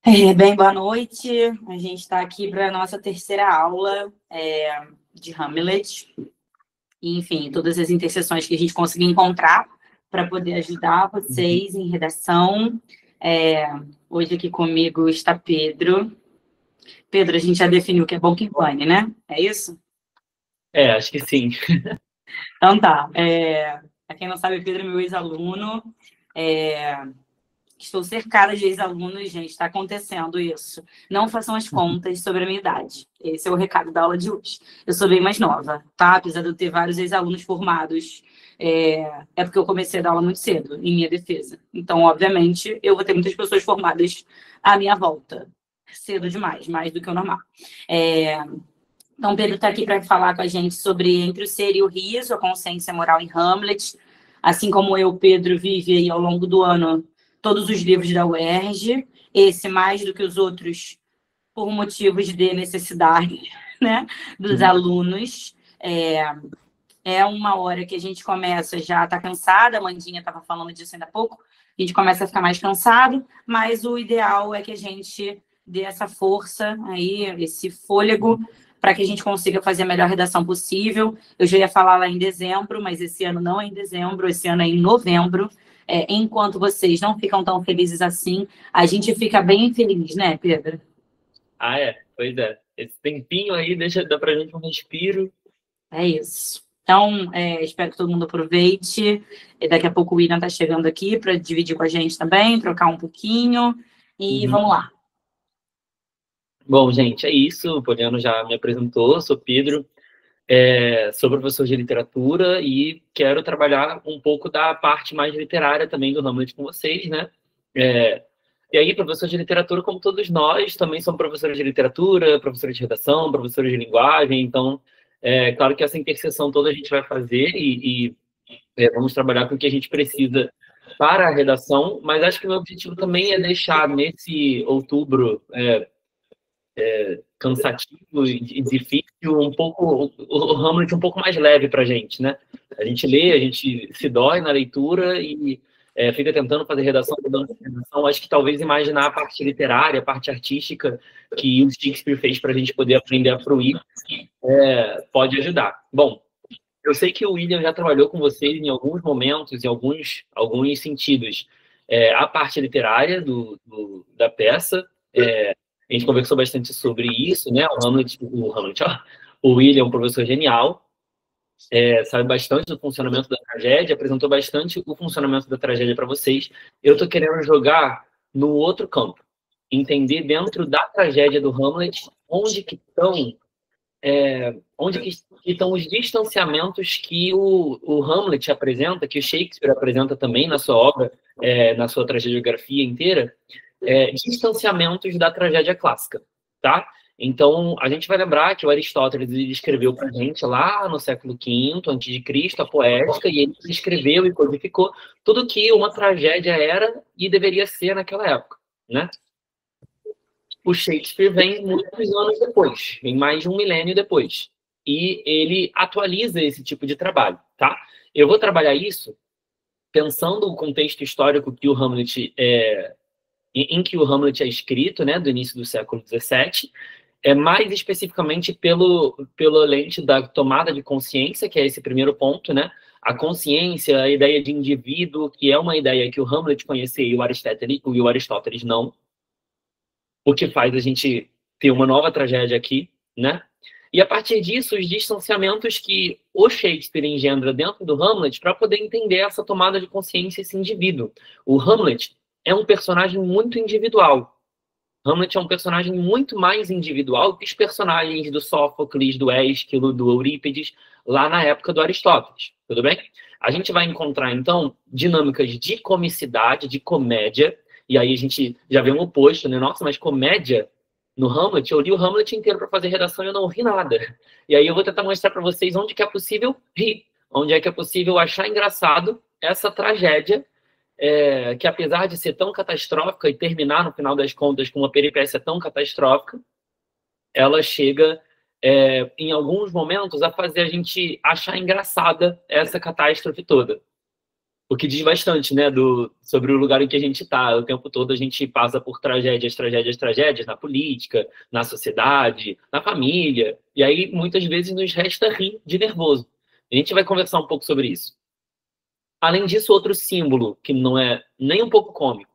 Bem, boa noite. A gente está aqui para a nossa terceira aula de Hamlet. E, enfim, todas as interseções que a gente conseguir encontrar para poder ajudar vocês em redação. Hoje aqui comigo está Pedro. Pedro, a gente já definiu que é bom que pane, né? É isso? Acho que sim. Então tá. Para quem não sabe, Pedro é meu ex-aluno. Estou cercada de ex-alunos, gente, está acontecendo isso. Não façam as contas sobre a minha idade. Esse é o recado da aula de hoje. Eu sou bem mais nova, tá? Apesar de eu ter vários ex-alunos formados, é porque eu comecei a dar aula muito cedo, em minha defesa. Então, obviamente, eu vou ter muitas pessoas formadas à minha volta. Cedo demais, mais do que o normal. Então, o Pedro está aqui para falar com a gente sobre Entre o Ser e o Riso, a consciência moral em Hamlet. Assim como eu, Pedro, vive aí ao longo do ano todos os livros da UERJ, esse mais do que os outros por motivos de necessidade, né, dos alunos. É uma hora que a gente começa já a estar cansada, a Mandinha estava falando disso ainda há pouco, a gente começa a ficar mais cansado, mas o ideal é que a gente dê essa força aí, esse fôlego, para que a gente consiga fazer a melhor redação possível. Eu já ia falar lá em dezembro, mas esse ano não é em dezembro, esse ano é em novembro. Enquanto vocês não ficam tão felizes assim, a gente fica bem feliz, né, Pedro? Pois é. Esse tempinho aí dá pra gente um respiro. É isso. Então, espero que todo mundo aproveite. Daqui a pouco o William está chegando aqui para dividir com a gente também, trocar um pouquinho. E vamos lá. Bom, gente, é isso. O Poliano já me apresentou. Sou Pedro. Sou professor de literatura e quero trabalhar um pouco da parte mais literária também do Hamlet com vocês, né? E aí, professor de literatura, como todos nós, também somos professores de literatura, professores de redação, professores de linguagem. Então, claro que essa interseção toda a gente vai fazer e vamos trabalhar com o que a gente precisa para a redação, mas acho que o meu objetivo também é deixar nesse outubro cansativo e difícil um pouco o Hamlet um pouco mais leve para a gente, né? A gente lê, a gente se dói na leitura e fica tentando fazer redação. Acho que talvez imaginar a parte literária, a parte artística que o Shakespeare fez para a gente poder aprender a fruir pode ajudar. Bom, eu sei que o William já trabalhou com vocês em alguns momentos, em alguns sentidos. A parte literária da peça, a gente conversou bastante sobre isso, né? O William é um professor genial, sabe bastante do funcionamento da tragédia, apresentou bastante o funcionamento da tragédia para vocês. Eu estou querendo jogar no outro campo, entender dentro da tragédia do Hamlet onde que estão os distanciamentos que o Hamlet apresenta, que o Shakespeare apresenta também na sua obra, na sua tragediografia inteira, distanciamentos da tragédia clássica, tá? Então, a gente vai lembrar que o Aristóteles ele escreveu para a gente lá no século V a.C., a Poética, e ele escreveu e codificou tudo que uma tragédia era e deveria ser naquela época, né? O Shakespeare vem muitos anos depois, vem mais de um milênio depois, e ele atualiza esse tipo de trabalho, tá? Eu vou trabalhar isso pensando o contexto histórico que o Hamlet em que o Hamlet é escrito, né, do início do século XVII, mais especificamente pela lente da tomada de consciência, que é esse primeiro ponto, né? A consciência, a ideia de indivíduo, que é uma ideia que o Hamlet conhecia e o Aristóteles não, o que faz a gente ter uma nova tragédia aqui, né? E a partir disso, os distanciamentos que o Shakespeare engendra dentro do Hamlet para poder entender essa tomada de consciência, esse indivíduo. O Hamlet é um personagem muito individual. Hamlet é um personagem muito mais individual que os personagens do Sófocles, do Ésquilo, do Eurípides, lá na época do Aristóteles. Tudo bem? A gente vai encontrar, então, dinâmicas de comicidade, de comédia, e aí a gente já vê um oposto, né? Nossa, mas comédia no Hamlet? Eu li o Hamlet inteiro para fazer redação e eu não ri nada. E aí eu vou tentar mostrar para vocês onde que é possível rir, onde é que é possível achar engraçado essa tragédia, que apesar de ser tão catastrófica e terminar, no final das contas, com uma peripécia tão catastrófica, ela chega, em alguns momentos, a fazer a gente achar engraçada essa catástrofe toda. O que diz bastante, né, sobre o lugar em que a gente está. O tempo todo a gente passa por tragédias, tragédias, tragédias na política, na sociedade, na família. E aí, muitas vezes, nos resta rir de nervoso. A gente vai conversar um pouco sobre isso. Além disso, outro símbolo, que não é nem um pouco cômico,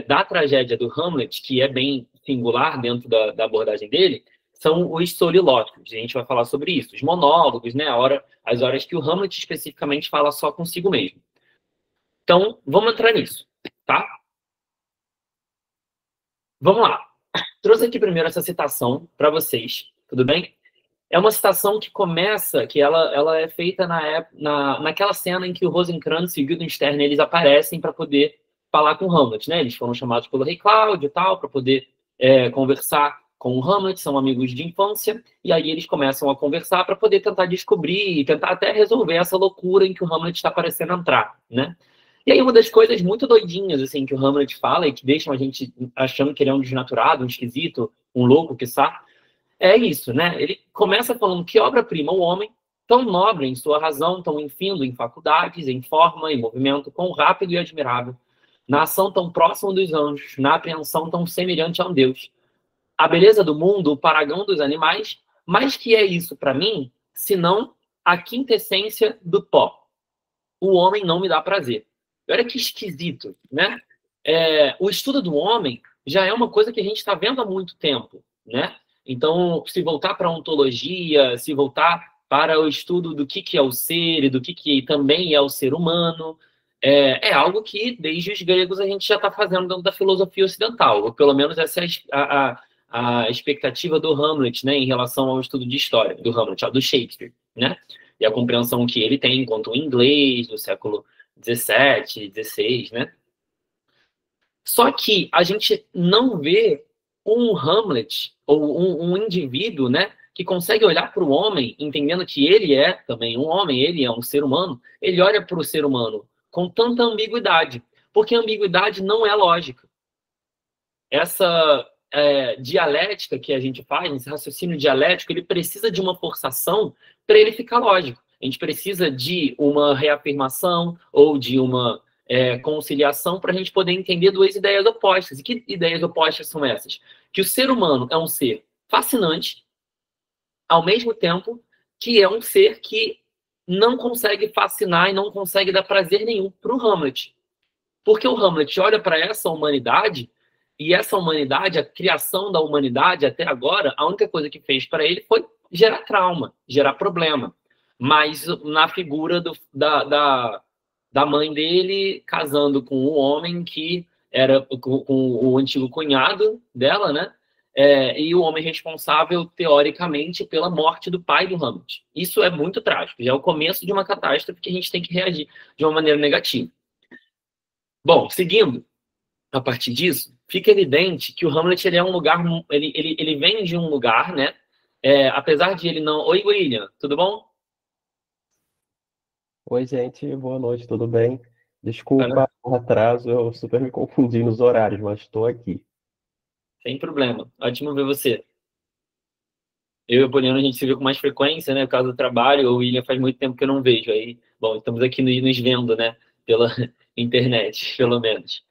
da tragédia do Hamlet, que é bem singular dentro da abordagem dele, são os solilóquios. A gente vai falar sobre isso. Os monólogos, né? As horas que o Hamlet especificamente fala só consigo mesmo. Então, vamos entrar nisso, tá? Vamos lá. Trouxe aqui primeiro essa citação para vocês, tudo bem? É uma citação que começa, que ela é feita naquela cena em que o Rosencrantz e o Guildenstern eles aparecem para poder falar com o Hamlet, né? Eles foram chamados pelo rei Cláudio e tal, para poder conversar com o Hamlet, são amigos de infância, e aí eles começam a conversar para poder tentar descobrir e tentar até resolver essa loucura em que o Hamlet está parecendo entrar, né? E aí uma das coisas muito doidinhas assim que o Hamlet fala e que deixam a gente achando que ele é um desnaturado, um esquisito, um louco, quiçá, é isso, né? Ele começa falando que obra-prima o homem, tão nobre em sua razão, tão infindo em faculdades, em forma e movimento, tão rápido e admirável, na ação tão próxima dos anjos, na apreensão tão semelhante a um Deus. A beleza do mundo, o paragão dos animais, mas que é isso para mim, senão a quintessência do pó. O homem não me dá prazer. Olha que esquisito, né? O estudo do homem já é uma coisa que a gente está vendo há muito tempo, né? Então, se voltar para a ontologia, se voltar para o estudo do que é o ser e do que também é o ser humano, é algo que, desde os gregos, a gente já está fazendo dentro da filosofia ocidental, ou pelo menos essa é a expectativa do Hamlet, né, em relação ao estudo de história, do Hamlet, do Shakespeare, né? E a compreensão que ele tem enquanto o inglês do século XVII, XVI, né? Só que a gente não vê um Hamlet, ou um indivíduo, né, que consegue olhar para o homem, entendendo que ele é também um homem, ele é um ser humano, ele olha para o ser humano com tanta ambiguidade, porque a ambiguidade não é lógica. Essa dialética que a gente faz, esse raciocínio dialético, ele precisa de uma forçação para ele ficar lógico. A gente precisa de uma reafirmação ou de uma conciliação para a gente poder entender duas ideias opostas. E que ideias opostas são essas? Que o ser humano é um ser fascinante, ao mesmo tempo que é um ser que não consegue fascinar e não consegue dar prazer nenhum para o Hamlet. Porque o Hamlet olha para essa humanidade, e essa humanidade, a criação da humanidade até agora, a única coisa que fez para ele foi gerar trauma, gerar problema. Mas na figura da mãe dele casando com um homem que era com o antigo cunhado dela, né? E o homem responsável, teoricamente, pela morte do pai do Hamlet. Isso é muito trágico. Já é o começo de uma catástrofe que a gente tem que reagir de uma maneira negativa. Bom, seguindo, a partir disso, fica evidente que o Hamlet ele é um lugar, ele vem de um lugar, né? Apesar de ele não... Oi, William, tudo bom? Oi, gente, boa noite, tudo bem? Desculpa o atraso, eu super me confundi nos horários, mas estou aqui. Sem problema, ótimo ver você. Eu e o Poliano, a gente se vê com mais frequência, né? Por causa do trabalho, o William faz muito tempo que eu não vejo. Aí, bom, estamos aqui nos vendo, né? Pela internet, pelo menos.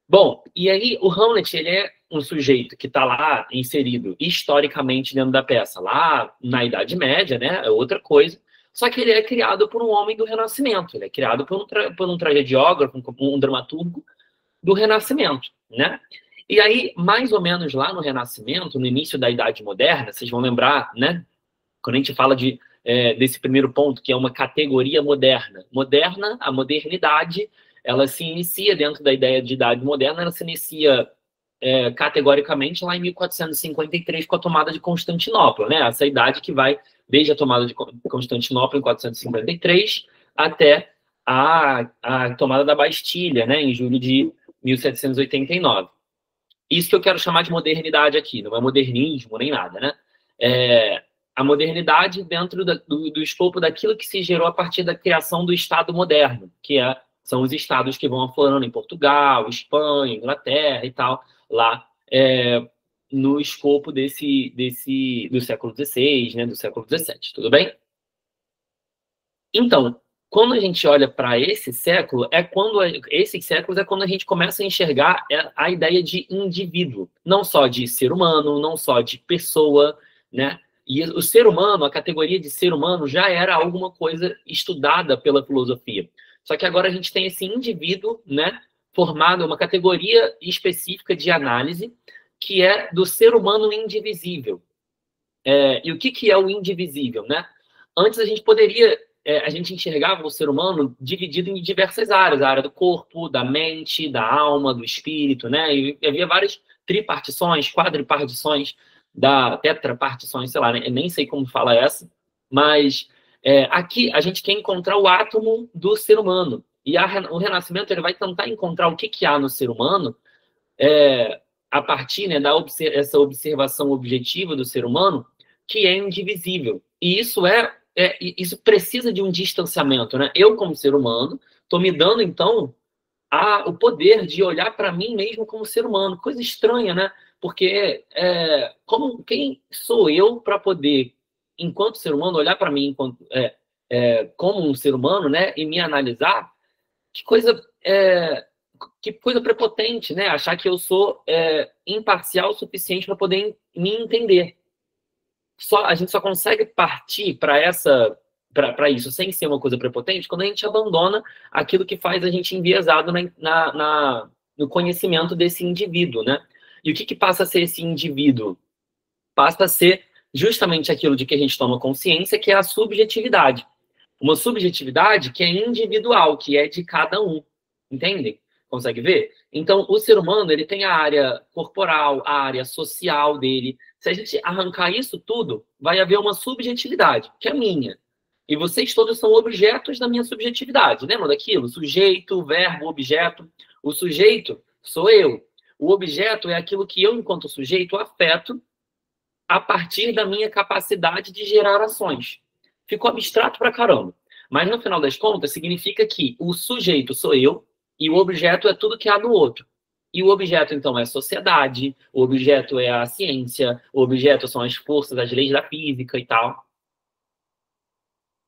Bom, e aí o Hamlet, ele é um sujeito que está lá inserido historicamente dentro da peça, lá na Idade Média, né? É outra coisa. Só que ele é criado por um homem do Renascimento. Ele é criado por um tragediógrafo, um dramaturgo do Renascimento, né? E aí, mais ou menos lá no Renascimento, no início da Idade Moderna, vocês vão lembrar, né? Quando a gente fala desse primeiro ponto, que é uma categoria moderna. Moderna, a modernidade, ela se inicia dentro da ideia de idade moderna, ela se inicia categoricamente lá em 1453 com a tomada de Constantinopla, né? Essa idade que vai desde a tomada de Constantinopla em 453 até a tomada da Bastilha, né? Em julho de 1789. Isso que eu quero chamar de modernidade aqui, não é modernismo nem nada, né? A modernidade dentro do escopo daquilo que se gerou a partir da criação do Estado moderno, que são os estados que vão aflorando em Portugal, Espanha, Inglaterra e tal, lá no escopo do século XVI, né, do século XVII, tudo bem? Então, quando a gente olha para esse século, esses séculos é quando a gente começa a enxergar a ideia de indivíduo, não só de ser humano, não só de pessoa, né? E o ser humano, a categoria de ser humano já era alguma coisa estudada pela filosofia. Só que agora a gente tem esse indivíduo, né, formado uma categoria específica de análise, que é do ser humano indivisível. E o que é o indivisível, né? Antes a gente enxergava o ser humano dividido em diversas áreas, a área do corpo, da mente, da alma, do espírito, né? E havia várias tripartições, quadripartições, tetrapartições, sei lá, né? Eu nem sei como fala essa, mas aqui a gente quer encontrar o átomo do ser humano. E o Renascimento ele vai tentar encontrar o que há no ser humano a partir, né, dessa observação objetiva do ser humano, que é indivisível. E isso precisa de um distanciamento, né? Eu, como ser humano, estou me dando, então, o poder de olhar para mim mesmo como ser humano. Coisa estranha, né? Porque quem sou eu para poder, enquanto ser humano, olhar para mim como um ser humano, né? E me analisar? Que coisa prepotente, né? Achar que eu sou imparcial o suficiente para poder me entender. A gente só consegue partir para isso sem ser uma coisa prepotente quando a gente abandona aquilo que faz a gente enviesado no conhecimento desse indivíduo, né? E o que passa a ser esse indivíduo? Passa a ser justamente aquilo de que a gente toma consciência, que é a subjetividade. Uma subjetividade que é individual, que é de cada um. Entendem? Consegue ver? Então, o ser humano, ele tem a área corporal, a área social dele. Se a gente arrancar isso tudo, vai haver uma subjetividade, que é minha. E vocês todos são objetos da minha subjetividade. Lembra daquilo? Sujeito, verbo, objeto. O sujeito sou eu. O objeto é aquilo que eu, enquanto sujeito, afeto a partir da minha capacidade de gerar ações. Ficou abstrato pra caramba. Mas, no final das contas, significa que o sujeito sou eu, e o objeto é tudo que há no outro. E o objeto, então, é a sociedade, o objeto é a ciência, o objeto são as forças, as leis da física e tal.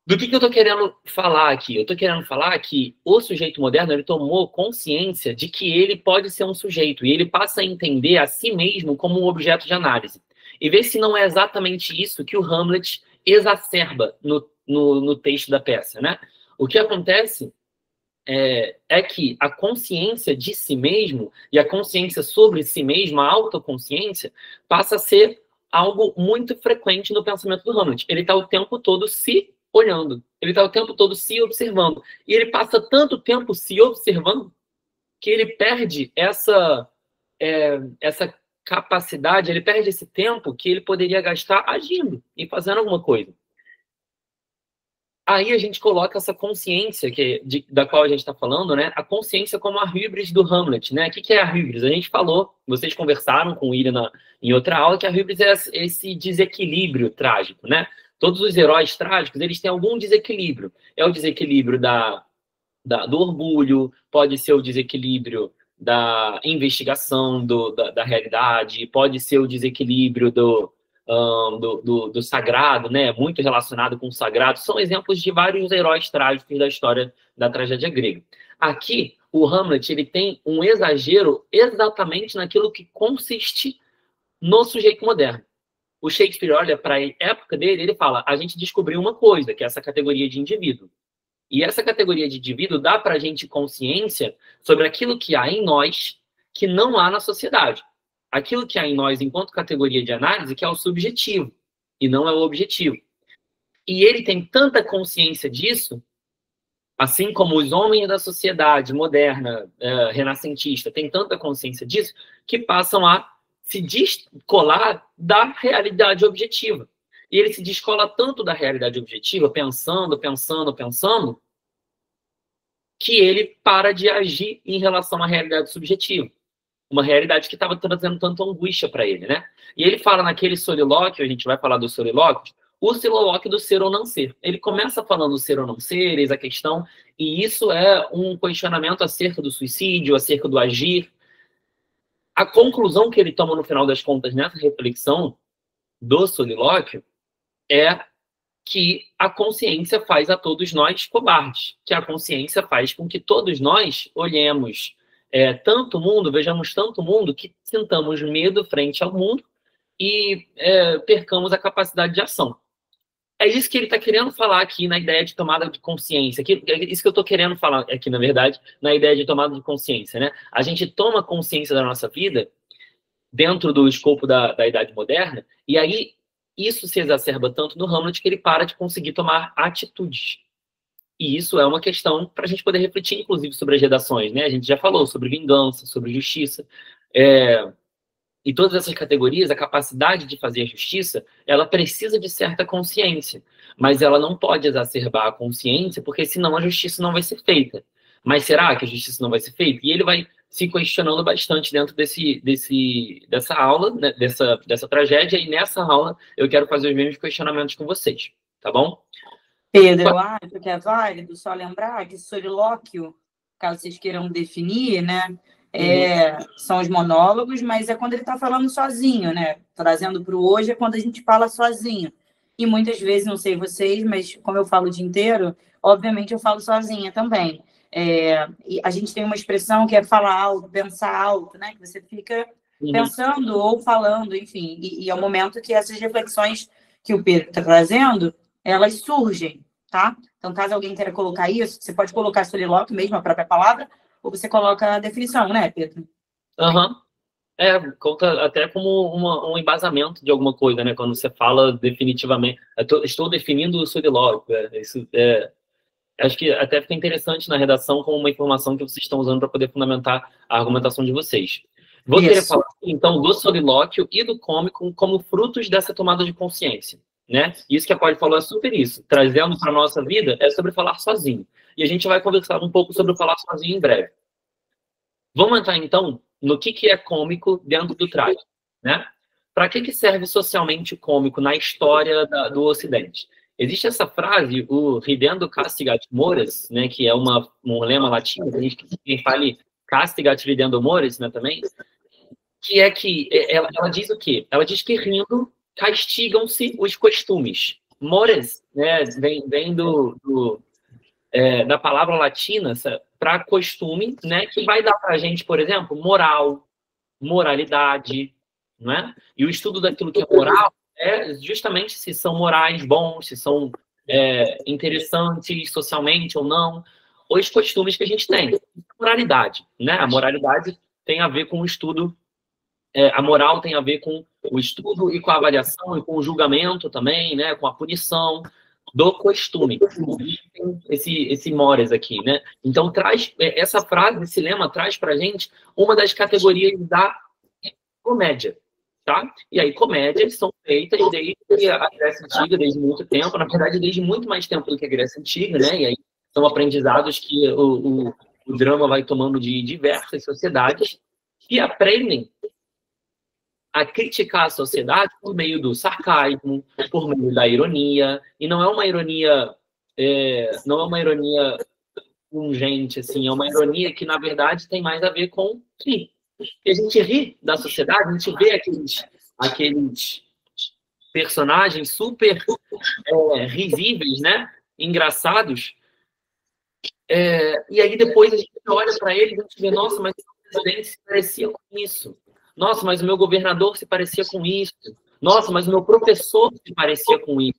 Do que eu estou querendo falar aqui? Eu estou querendo falar que o sujeito moderno ele tomou consciência de que ele pode ser um sujeito, e ele passa a entender a si mesmo como um objeto de análise. E ver se não é exatamente isso que o Hamlet exacerba no texto da peça, né? O que acontece é que a consciência de si mesmo e a consciência sobre si mesmo, a autoconsciência, passa a ser algo muito frequente no pensamento do Hamlet. Ele está o tempo todo se olhando, ele está o tempo todo se observando. E ele passa tanto tempo se observando que ele perde essa capacidade, ele perde esse tempo que ele poderia gastar agindo e fazendo alguma coisa. Aí a gente coloca essa consciência da qual a gente está falando, né? A consciência como a híbris do Hamlet, né? O que é a híbris? A gente falou, vocês conversaram com o William em outra aula, que a híbris é esse desequilíbrio trágico, né? Todos os heróis trágicos, eles têm algum desequilíbrio. É o desequilíbrio do orgulho, pode ser o desequilíbrio da investigação da realidade, pode ser o desequilíbrio do sagrado, né? Muito relacionado com o sagrado. São exemplos de vários heróis trágicos da história da tragédia grega. Aqui, o Hamlet ele tem um exagero exatamente naquilo que consiste no sujeito moderno. O Shakespeare olha para a época dele, ele fala, a gente descobriu uma coisa, que é essa categoria de indivíduo. E essa categoria de indivíduo dá para a gente consciência sobre aquilo que há em nós que não há na sociedade. Aquilo que há em nós enquanto categoria de análise que é o subjetivo e não é o objetivo. E ele tem tanta consciência disso, assim como os homens da sociedade moderna, renascentista, têm tanta consciência disso, que passam a se descolar da realidade objetiva. E ele se descola tanto da realidade objetiva, pensando, que ele para de agir em relação à realidade subjetiva. Uma realidade que estava trazendo tanta angústia para ele, né? E ele fala naquele solilóquio, a gente vai falar do solilóquio, o solilóquio do ser ou não ser. Ele começa falando do ser ou não ser, eis a questão, e isso é um questionamento acerca do suicídio, acerca do agir. A conclusão que ele toma no final das contas nessa reflexão do solilóquio é que a consciência faz a todos nós cobardes, que a consciência faz com que todos nós olhemos tanto mundo, vejamos tanto mundo, que sintamos medo frente ao mundo e percamos a capacidade de ação. É isso que ele está querendo falar aqui na ideia de tomada de consciência. É isso que eu estou querendo falar aqui, na verdade, na ideia de tomada de consciência, né? A gente toma consciência da nossa vida dentro do escopo da Idade Moderna, e aí isso se exacerba tanto no Hamlet que ele para de conseguir tomar atitudes. E isso é uma questão para a gente poder refletir, inclusive, sobre as redações, né? A gente já falou sobre vingança, sobre justiça. E todas essas categorias, a capacidade de fazer a justiça, ela precisa de certa consciência. Mas ela não pode exacerbar a consciência, porque senão a justiça não vai ser feita. Mas será que a justiça não vai ser feita? E ele vai se questionando bastante dentro dessa aula, né, dessa tragédia. E nessa aula eu quero fazer os mesmos questionamentos com vocês. Tá bom? Pedro, eu acho que é válido só lembrar que solilóquio, caso vocês queiram definir, né, são os monólogos, mas é quando ele está falando sozinho, né? Trazendo para o hoje é quando a gente fala sozinho. E muitas vezes, não sei vocês, mas como eu falo o dia inteiro, obviamente eu falo sozinha também. E a gente tem uma expressão que é falar alto, pensar alto, né? Que você fica pensando ou falando, enfim. E é o momento que essas reflexões que o Pedro está trazendo, elas surgem, tá? Então, caso alguém queira colocar isso, você pode colocar solilóquio mesmo, a própria palavra, ou você coloca a definição, né, Pedro? Conta até como um embasamento de alguma coisa, né? Quando você fala definitivamente, estou definindo o solilóquio. Acho que até fica interessante na redação como uma informação que vocês estão usando para poder fundamentar a argumentação de vocês. Vou querer falar, então, do solilóquio e do cômico como frutos dessa tomada de consciência, né? Isso que a Pauli falou é super isso. Trazendo para a nossa vida é sobre falar sozinho. E a gente vai conversar um pouco sobre o falar sozinho em breve. Vamos entrar, então, no que é cômico dentro do trágico, né? Para que serve socialmente o cômico na história do Ocidente? Existe essa frase, o ridendo castigat mores, né, que é um lema latino, que fala castigat ridendo mores, né, também, que ela diz o quê? Ela diz que rindo castigam-se os costumes. Mores, né, vem da palavra latina para costume, né, que vai dar para a gente, por exemplo, moral, moralidade, não é? E o estudo daquilo que é moral é justamente se são morais bons, se são interessantes socialmente ou não, os costumes que a gente tem. Moralidade, né? A moralidade tem a ver com o estudo, a moral tem a ver com o estudo e com a avaliação e com o julgamento também, né? Com a punição do costume. Esse mores aqui, né? Então, essa frase, esse lema traz pra gente uma das categorias da comédia, tá? E aí, comédias são feitas desde a Grécia Antiga, desde muito tempo, na verdade, desde muito mais tempo do que a Grécia Antiga, né? E aí, são aprendizados que o drama vai tomando de diversas sociedades que aprendem a criticar a sociedade por meio do sarcasmo, por meio da ironia, e não é uma ironia pungente, assim, é uma ironia que, na verdade, tem mais a ver com rir. E a gente ri da sociedade, a gente vê aqueles personagens super risíveis, né? Engraçados, e aí depois a gente olha para eles e a gente vê, nossa, mas o presidente se parecia com isso. Nossa, mas o meu governador se parecia com isso. Nossa, mas o meu professor se parecia com isso.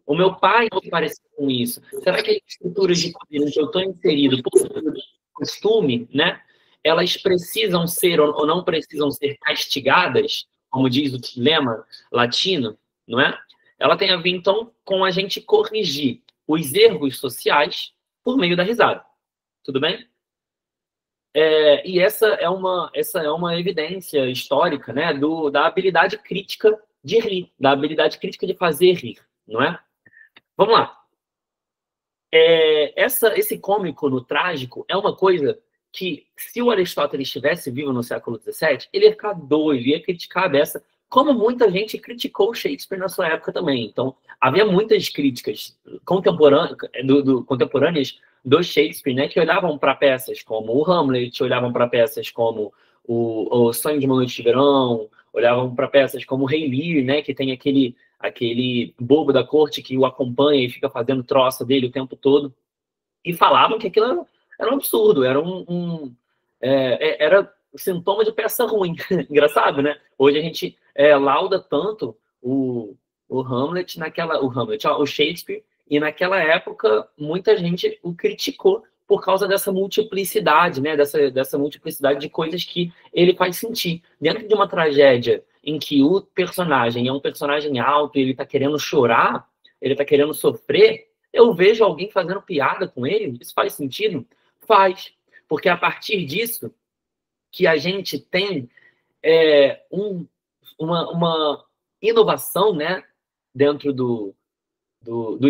O meu pai se parecia com isso. Será que as estruturas de poder em que eu estou inserido, por costume, né, elas precisam ser ou não precisam ser castigadas, como diz o lema latino, não é? Ela tem a ver, então, com a gente corrigir os erros sociais por meio da risada. Tudo bem? E essa é uma evidência histórica, né, da habilidade crítica de rir, da habilidade crítica de fazer rir, não é? Vamos lá. Esse cômico no trágico é uma coisa que, se o Aristóteles estivesse vivo no século XVII, ele ia ficar doido, ia criticar a beça, como muita gente criticou Shakespeare na sua época também. Então, havia muitas críticas contemporâneas do Shakespeare, né, que olhavam para peças como o Hamlet, olhavam para peças como o Sonho de uma Noite de Verão, olhavam para peças como o Rei Lear, né, que tem aquele bobo da corte que o acompanha e fica fazendo troça dele o tempo todo, e falavam que aquilo era um absurdo, era sintoma de peça ruim. Engraçado, né? Hoje a gente lauda tanto o Hamlet o Shakespeare, e naquela época muita gente o criticou por causa dessa multiplicidade, né? Dessa multiplicidade de coisas que ele faz sentir. Dentro de uma tragédia em que o personagem é um personagem alto e ele tá querendo chorar, ele tá querendo sofrer, eu vejo alguém fazendo piada com ele, isso faz sentido? Faz. Porque a partir disso que a gente tem uma inovação, né, dentro do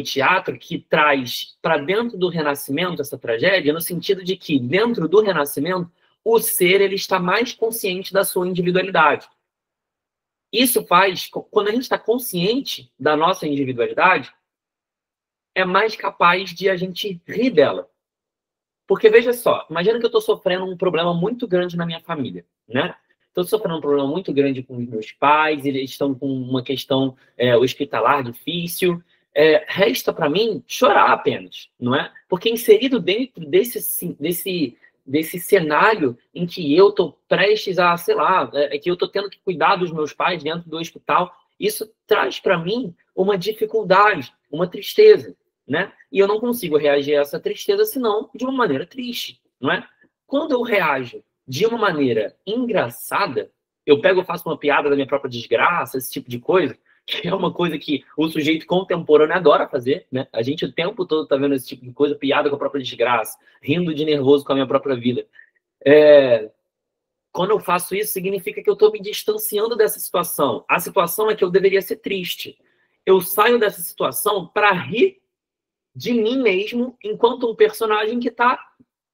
teatro, que traz para dentro do Renascimento essa tragédia, no sentido de que, dentro do Renascimento, o ser ele está mais consciente da sua individualidade. Isso faz, quando a gente está consciente da nossa individualidade, é mais capaz de a gente rir dela. Porque, veja só, imagina que eu estou sofrendo um problema muito grande na minha família, né? Estou sofrendo um problema muito grande com os meus pais, eles estão com uma questão hospitalar difícil. Resta para mim chorar apenas, não é? Porque inserido dentro desse cenário em que eu estou prestes a, sei lá, que eu estou tendo que cuidar dos meus pais dentro do hospital, isso traz para mim uma dificuldade, uma tristeza, né? E eu não consigo reagir a essa tristeza senão de uma maneira triste, não é? Quando eu reajo de uma maneira engraçada, eu faço uma piada da minha própria desgraça, esse tipo de coisa, que é uma coisa que o sujeito contemporâneo adora fazer, né? A gente o tempo todo tá vendo esse tipo de coisa, piada com a própria desgraça, rindo de nervoso com a minha própria vida. Quando eu faço isso, significa que eu estou me distanciando dessa situação. A situação é que eu deveria ser triste. Eu saio dessa situação para rir de mim mesmo enquanto um personagem que está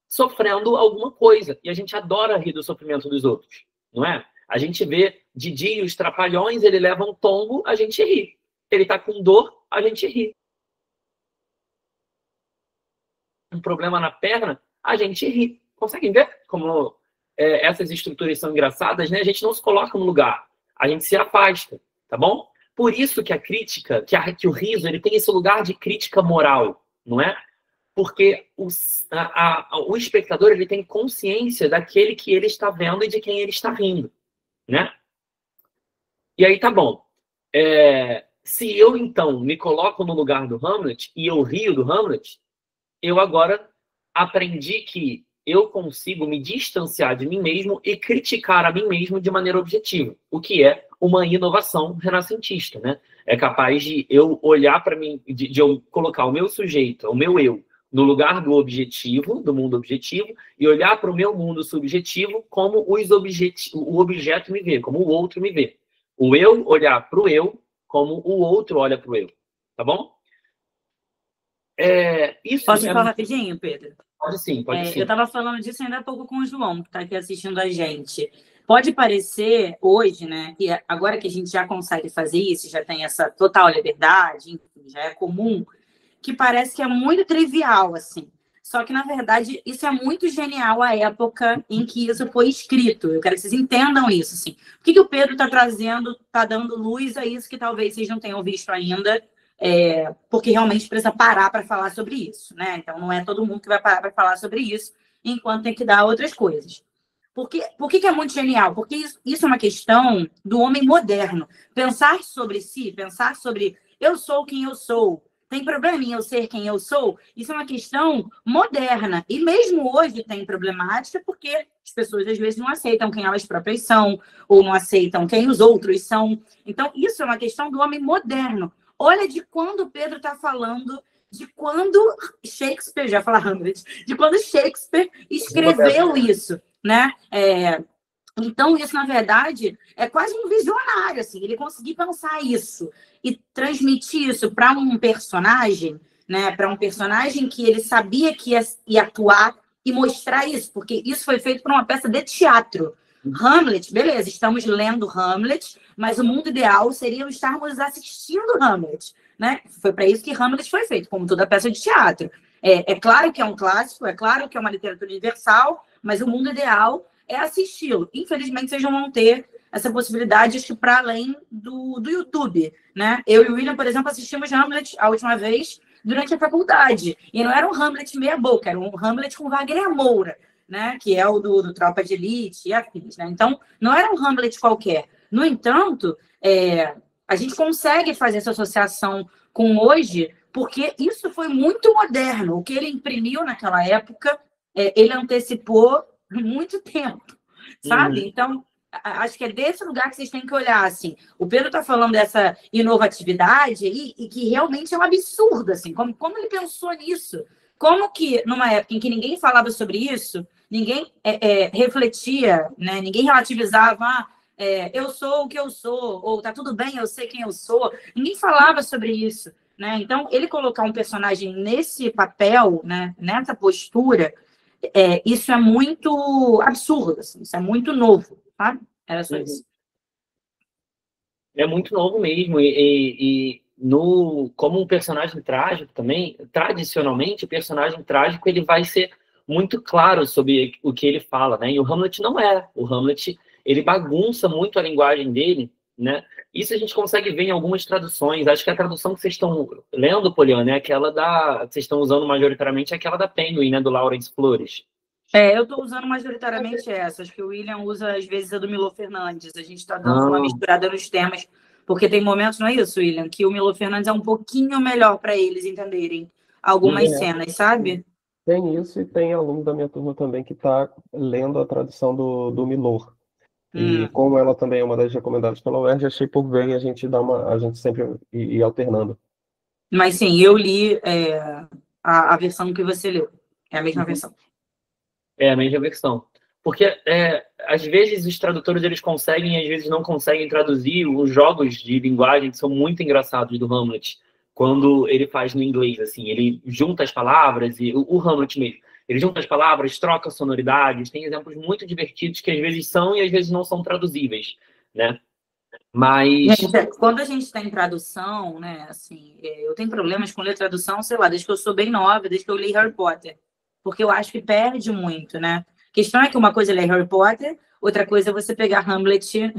sofrendo alguma coisa. E a gente adora rir do sofrimento dos outros, não é? A gente vê Didi e os Trapalhões, ele leva um tombo, a gente ri. Ele está com dor, a gente ri. Um problema na perna, a gente ri. Conseguem ver como essas estruturas são engraçadas, né? A gente não se coloca no lugar, a gente se afasta, tá bom? Por isso que a crítica, que o riso, ele tem esse lugar de crítica moral, não é? Porque o espectador ele tem consciência daquele que ele está vendo e de quem ele está rindo, né? E aí tá bom. Se eu, então, me coloco no lugar do Hamlet e eu rio do Hamlet, eu agora aprendi que eu consigo me distanciar de mim mesmo e criticar a mim mesmo de maneira objetiva, o que é uma inovação renascentista, né? É capaz de eu olhar para mim, de eu colocar o meu sujeito, o meu eu, no lugar do objetivo, do mundo objetivo, e olhar para o meu mundo subjetivo como o objeto me vê, como o outro me vê. O eu olhar para o eu como o outro olha para o eu. Tá bom? Posso falar rapidinho, Pedro? Pode sim, pode sim. Eu estava falando disso ainda há pouco com o João, que está aqui assistindo a gente. Pode parecer hoje, né, que agora que a gente já consegue fazer isso, já tem essa total liberdade, enfim, já é comum, que parece que é muito trivial, assim. Só que, na verdade, isso é muito genial a época em que isso foi escrito. Eu quero que vocês entendam isso, assim. O que o Pedro está trazendo, está dando luz a isso que talvez vocês não tenham visto ainda, porque realmente precisa parar para falar sobre isso, né? Então, não é todo mundo que vai parar para falar sobre isso, enquanto tem que dar outras coisas. Por que é muito genial? Porque isso é uma questão do homem moderno. Pensar sobre si, pensar sobre eu sou quem eu sou, tem problema em eu ser quem eu sou? Isso é uma questão moderna. E mesmo hoje tem problemática porque as pessoas às vezes não aceitam quem elas próprias são, ou não aceitam quem os outros são. Então, isso é uma questão do homem moderno. Olha de quando o Pedro está falando, de quando Shakespeare, já falar Hamlet, de quando Shakespeare escreveu isso, né? Então, isso, na verdade, é quase um visionário, assim, ele conseguir pensar isso e transmitir isso para um personagem, né? Para um personagem que ele sabia que ia atuar e mostrar isso, porque isso foi feito por uma peça de teatro. Hamlet, beleza, estamos lendo Hamlet, mas o mundo ideal seria estarmos assistindo Hamlet, né? Foi para isso que Hamlet foi feito, como toda peça de teatro. É claro que é um clássico, é claro que é uma literatura universal, mas o mundo ideal é assisti-lo. Infelizmente, vocês não vão ter essa possibilidade, acho que para além do YouTube, né? Eu e o William, por exemplo, assistimos Hamlet a última vez durante a faculdade. E não era um Hamlet meia boca, era um Hamlet com Wagner Moura, né? Que é o do Tropa de Elite e afins, né? Então, não era um Hamlet qualquer. No entanto, a gente consegue fazer essa associação com hoje, porque isso foi muito moderno. O que ele imprimiu naquela época, ele antecipou muito tempo, sabe? Então, acho que é desse lugar que vocês têm que olhar, assim. O Pedro está falando dessa inovatividade aí, e que realmente é um absurdo, assim. Como ele pensou nisso? Como que, numa época em que ninguém falava sobre isso, ninguém refletia, né? Ninguém relativizava, eu sou o que eu sou, ou tá tudo bem, eu sei quem eu sou. Ninguém falava sobre isso, né? Então, ele colocar um personagem nesse papel, né? Nessa postura, isso é muito absurdo, assim. Isso é muito novo, sabe? Era só isso. É muito novo mesmo. Como um personagem trágico também, tradicionalmente, o personagem trágico ele vai ser muito claro sobre o que ele fala, né? E o Hamlet não é. O Hamlet, ele bagunça muito a linguagem dele, né? Isso a gente consegue ver em algumas traduções. Acho que a tradução que vocês estão lendo, Poliana, é aquela que vocês estão usando majoritariamente, é aquela da Penguin, né? Do Laurence Flores. Eu estou usando majoritariamente essa. Acho que o William usa, às vezes, a do Milo Fernandes. A gente está dando uma misturada nos temas, porque tem momentos, não é isso, William? Que o Milo Fernandes é um pouquinho melhor para eles entenderem algumas cenas, sabe? Tem isso, e tem aluno da minha turma também que está lendo a tradução do Milor. E como ela também é uma das recomendadas pela UERJ, achei por bem a gente sempre ir alternando. Mas sim, eu li a versão que você leu. É a mesma versão. É a mesma versão. Porque, às vezes, os tradutores eles conseguem e às vezes não conseguem traduzir os jogos de linguagem que são muito engraçados do Hamlet, quando ele faz no inglês, assim. Ele junta as palavras, e o Hamlet mesmo. Ele junta as palavras, troca sonoridades, tem exemplos muito divertidos que às vezes são e às vezes não são traduzíveis, né? Mas... Gente, quando a gente está em tradução, né, assim, eu tenho problemas com ler tradução, sei lá, desde que eu sou bem nova, desde que eu li Harry Potter. Porque eu acho que perde muito, né? A questão é que uma coisa é ler Harry Potter, outra coisa é você pegar Hamlet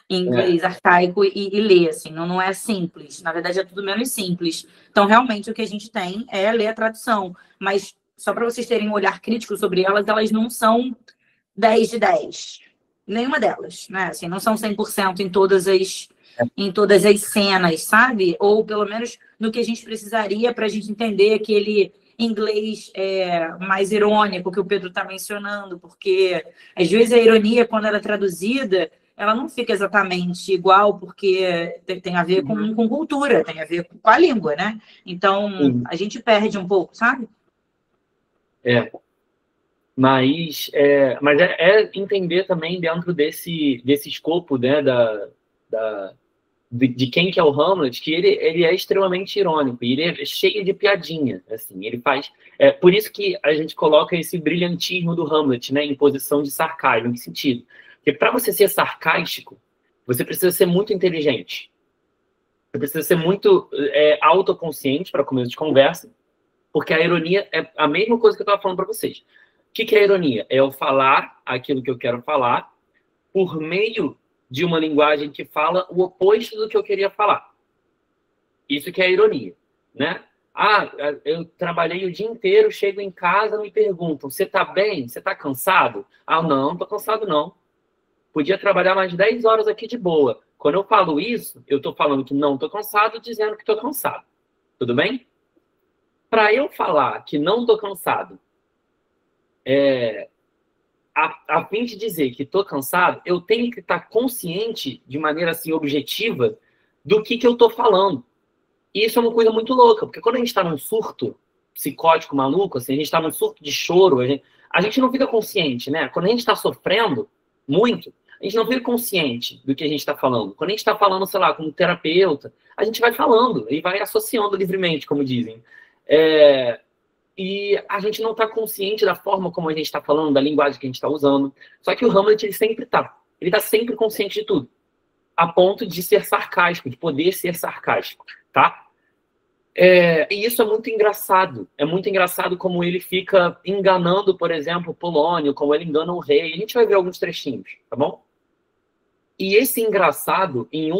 em inglês arcaico e ler, assim, não é simples. Na verdade, é tudo menos simples. Então, realmente, o que a gente tem é ler a tradução. Mas, só para vocês terem um olhar crítico sobre elas não são 10 de 10. Nenhuma delas, né? Assim, não são 100% em todas as cenas, sabe? Ou, pelo menos, no que a gente precisaria para a gente entender aquele inglês mais irônico que o Pedro está mencionando, porque às vezes a ironia, quando ela é traduzida, ela não fica exatamente igual, porque tem a ver com cultura, tem a ver com a língua, né? Então, a gente perde um pouco, sabe? Mas entender também dentro desse escopo, né, de quem que é o Hamlet, que ele é extremamente irônico, e ele é cheio de piadinha, assim, ele faz... por isso que a gente coloca esse brilhantismo do Hamlet, né, em posição de sarcasmo. Em que sentido? Porque para você ser sarcástico, você precisa ser muito inteligente. Você precisa ser muito autoconsciente para começo de conversa, porque a ironia é a mesma coisa que eu estava falando para vocês. O que é a ironia? É eu falar aquilo que eu quero falar por meio de uma linguagem que fala o oposto do que eu queria falar. Isso que é a ironia, né? Eu trabalhei o dia inteiro, chego em casa, me perguntam, você tá bem? Você tá cansado? Não tô cansado não. Podia trabalhar mais 10 horas aqui de boa. Quando eu falo isso, eu tô falando que não tô cansado, dizendo que tô cansado. Tudo bem? Para eu falar que não tô cansado, a fim de dizer que estou cansado, eu tenho que estar consciente, de maneira assim, objetiva, do que eu estou falando. E isso é uma coisa muito louca, porque quando a gente está num surto psicótico maluco, assim, a gente está num surto de choro, a gente não fica consciente, né? Quando a gente está sofrendo muito, a gente não fica consciente do que a gente está falando. Quando a gente está falando, sei lá, como terapeuta, a gente vai falando e vai associando livremente, como dizem. E a gente não está consciente da forma como a gente está falando, da linguagem que a gente está usando. Só que o Hamlet, ele sempre está. Ele está sempre consciente de tudo. A ponto de ser sarcástico, de poder ser sarcástico, tá? E isso é muito engraçado. É muito engraçado como ele fica enganando, por exemplo, o Polônio, como ele engana o rei. A gente vai ver alguns trechinhos, tá bom? E esse engraçado, em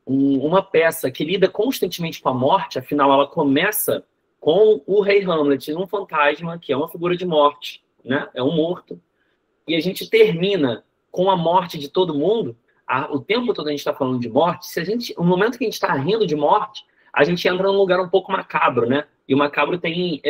uma peça que lida constantemente com a morte, afinal, ela começa com o rei Hamlet, um fantasma, que é uma figura de morte, né? É um morto. E a gente termina com a morte de todo mundo. O tempo todo a gente está falando de morte. No momento que a gente está rindo de morte, a gente entra num lugar um pouco macabro, né? E o macabro tem...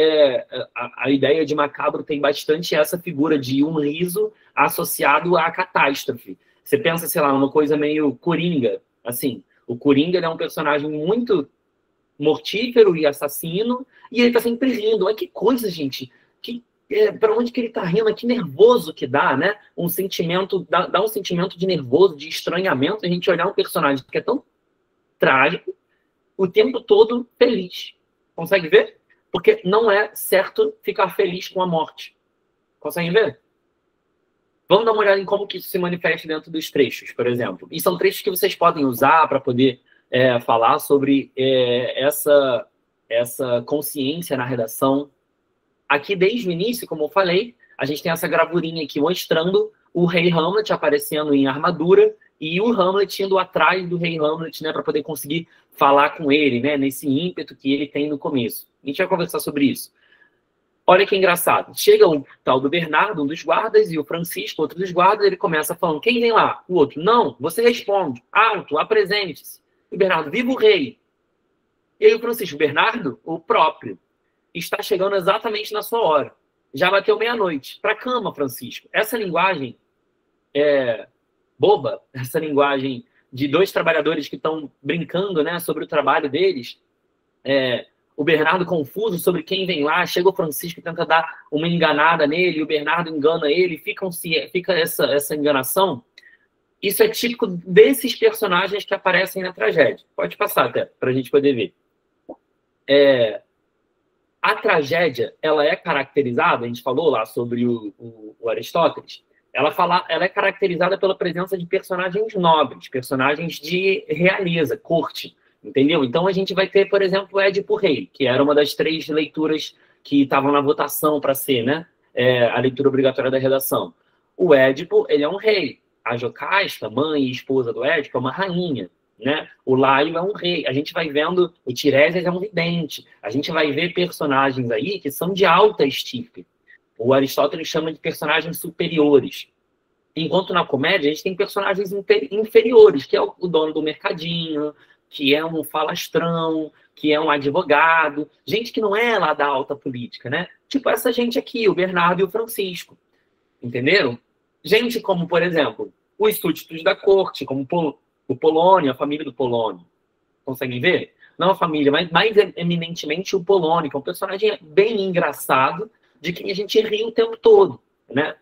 a ideia de macabro tem bastante essa figura de um riso associado à catástrofe. Você pensa, sei lá, numa coisa meio Coringa, assim. O Coringa, ele é um personagem muito mortífero e assassino, e ele tá sempre rindo. Olha que coisa, gente. Para onde que ele tá rindo? Que nervoso que dá, né? Um sentimento, dá um sentimento de nervoso, de estranhamento, a gente olhar um personagem que é tão trágico, o tempo todo feliz. Consegue ver? Porque não é certo ficar feliz com a morte. Conseguem ver? Vamos dar uma olhada em como que isso se manifesta dentro dos trechos, por exemplo. E são trechos que vocês podem usar para poder falar sobre essa consciência na redação. Aqui, desde o início, como eu falei, a gente tem essa gravurinha aqui mostrando o rei Hamlet aparecendo em armadura e o Hamlet indo atrás do rei Hamlet, né, para poder conseguir falar com ele, né, nesse ímpeto que ele tem no começo. A gente vai conversar sobre isso. Olha que engraçado. Chega o tal do Bernardo, um dos guardas, e o Francisco, outro dos guardas, ele começa falando, quem vem lá? O outro, não, você responde, alto, apresente-se. E o Bernardo, viva o rei. E aí o Francisco, Bernardo, o próprio, está chegando exatamente na sua hora. Já bateu meia-noite. Para a cama, Francisco. Essa linguagem boba, essa linguagem de dois trabalhadores que estão brincando, né, sobre o trabalho deles, o Bernardo confuso sobre quem vem lá, chega o Francisco e tenta dar uma enganada nele, e o Bernardo engana ele, fica essa enganação. Isso é típico desses personagens que aparecem na tragédia. Pode passar até, para a gente poder ver. A tragédia, ela é caracterizada, a gente falou lá sobre o Aristóteles, ela é caracterizada pela presença de personagens nobres, personagens de realeza, corte, entendeu? Então a gente vai ter, por exemplo, o Édipo Rei, que era uma das 3 leituras que estavam na votação para ser, né, a leitura obrigatória da redação. O Édipo, ele é um rei. A Jocasta, mãe e esposa do Édipo, é uma rainha. Né? O Laio é um rei. A gente vai vendo o Tiresias é um vidente. A gente vai ver personagens aí que são de alta estirpe. O Aristóteles chama de personagens superiores. Enquanto na comédia a gente tem personagens inferiores, que é o dono do mercadinho, que é um falastrão, que é um advogado, gente que não é lá da alta política, né? Tipo essa gente aqui, o Bernardo e o Francisco. Entenderam? Gente como, por exemplo, os súditos da corte, como o Polônio, a família do Polônio. Conseguem ver? Não a família, mas mais eminentemente o Polônio, que é um personagem bem engraçado, de quem a gente ri o tempo todo, né?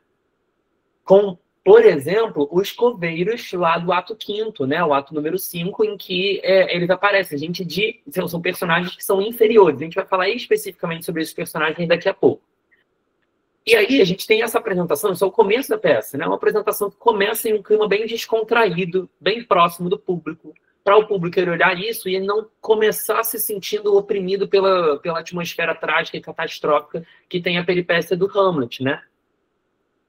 Com, por exemplo, os coveiros lá do ato 5º, né? O ato número 5, em que eles aparecem. São personagens que são inferiores. A gente vai falar especificamente sobre esses personagens daqui a pouco. E aí a gente tem essa apresentação, isso é o começo da peça, né? Uma apresentação que começa em um clima bem descontraído, bem próximo do público, para o público ele olhar isso e não começar se sentindo oprimido pela atmosfera trágica e catastrófica que tem a peripécia do Hamlet, né?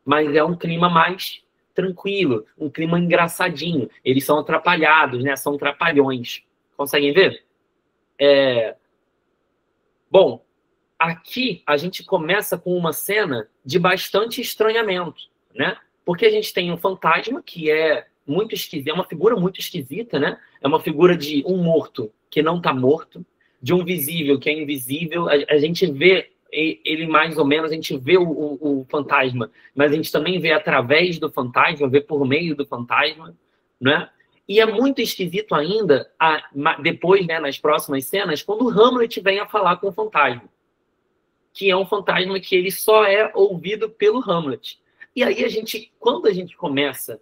Mas é um clima mais tranquilo, um clima engraçadinho. Eles são atrapalhados, né? São trapalhões. Conseguem ver? Bom, aqui a gente começa com uma cena de bastante estranhamento, né? Porque a gente tem um fantasma que é muito esquisito, é uma figura muito esquisita, né? É uma figura de um morto que não está morto, de um visível que é invisível. A gente vê ele mais ou menos, a gente vê o fantasma, mas a gente também vê através do fantasma, vê por meio do fantasma, né? E é muito esquisito ainda, depois, né, nas próximas cenas, quando o Hamlet vem a falar com o fantasma, que é um fantasma que ele só é ouvido pelo Hamlet. E aí quando a gente começa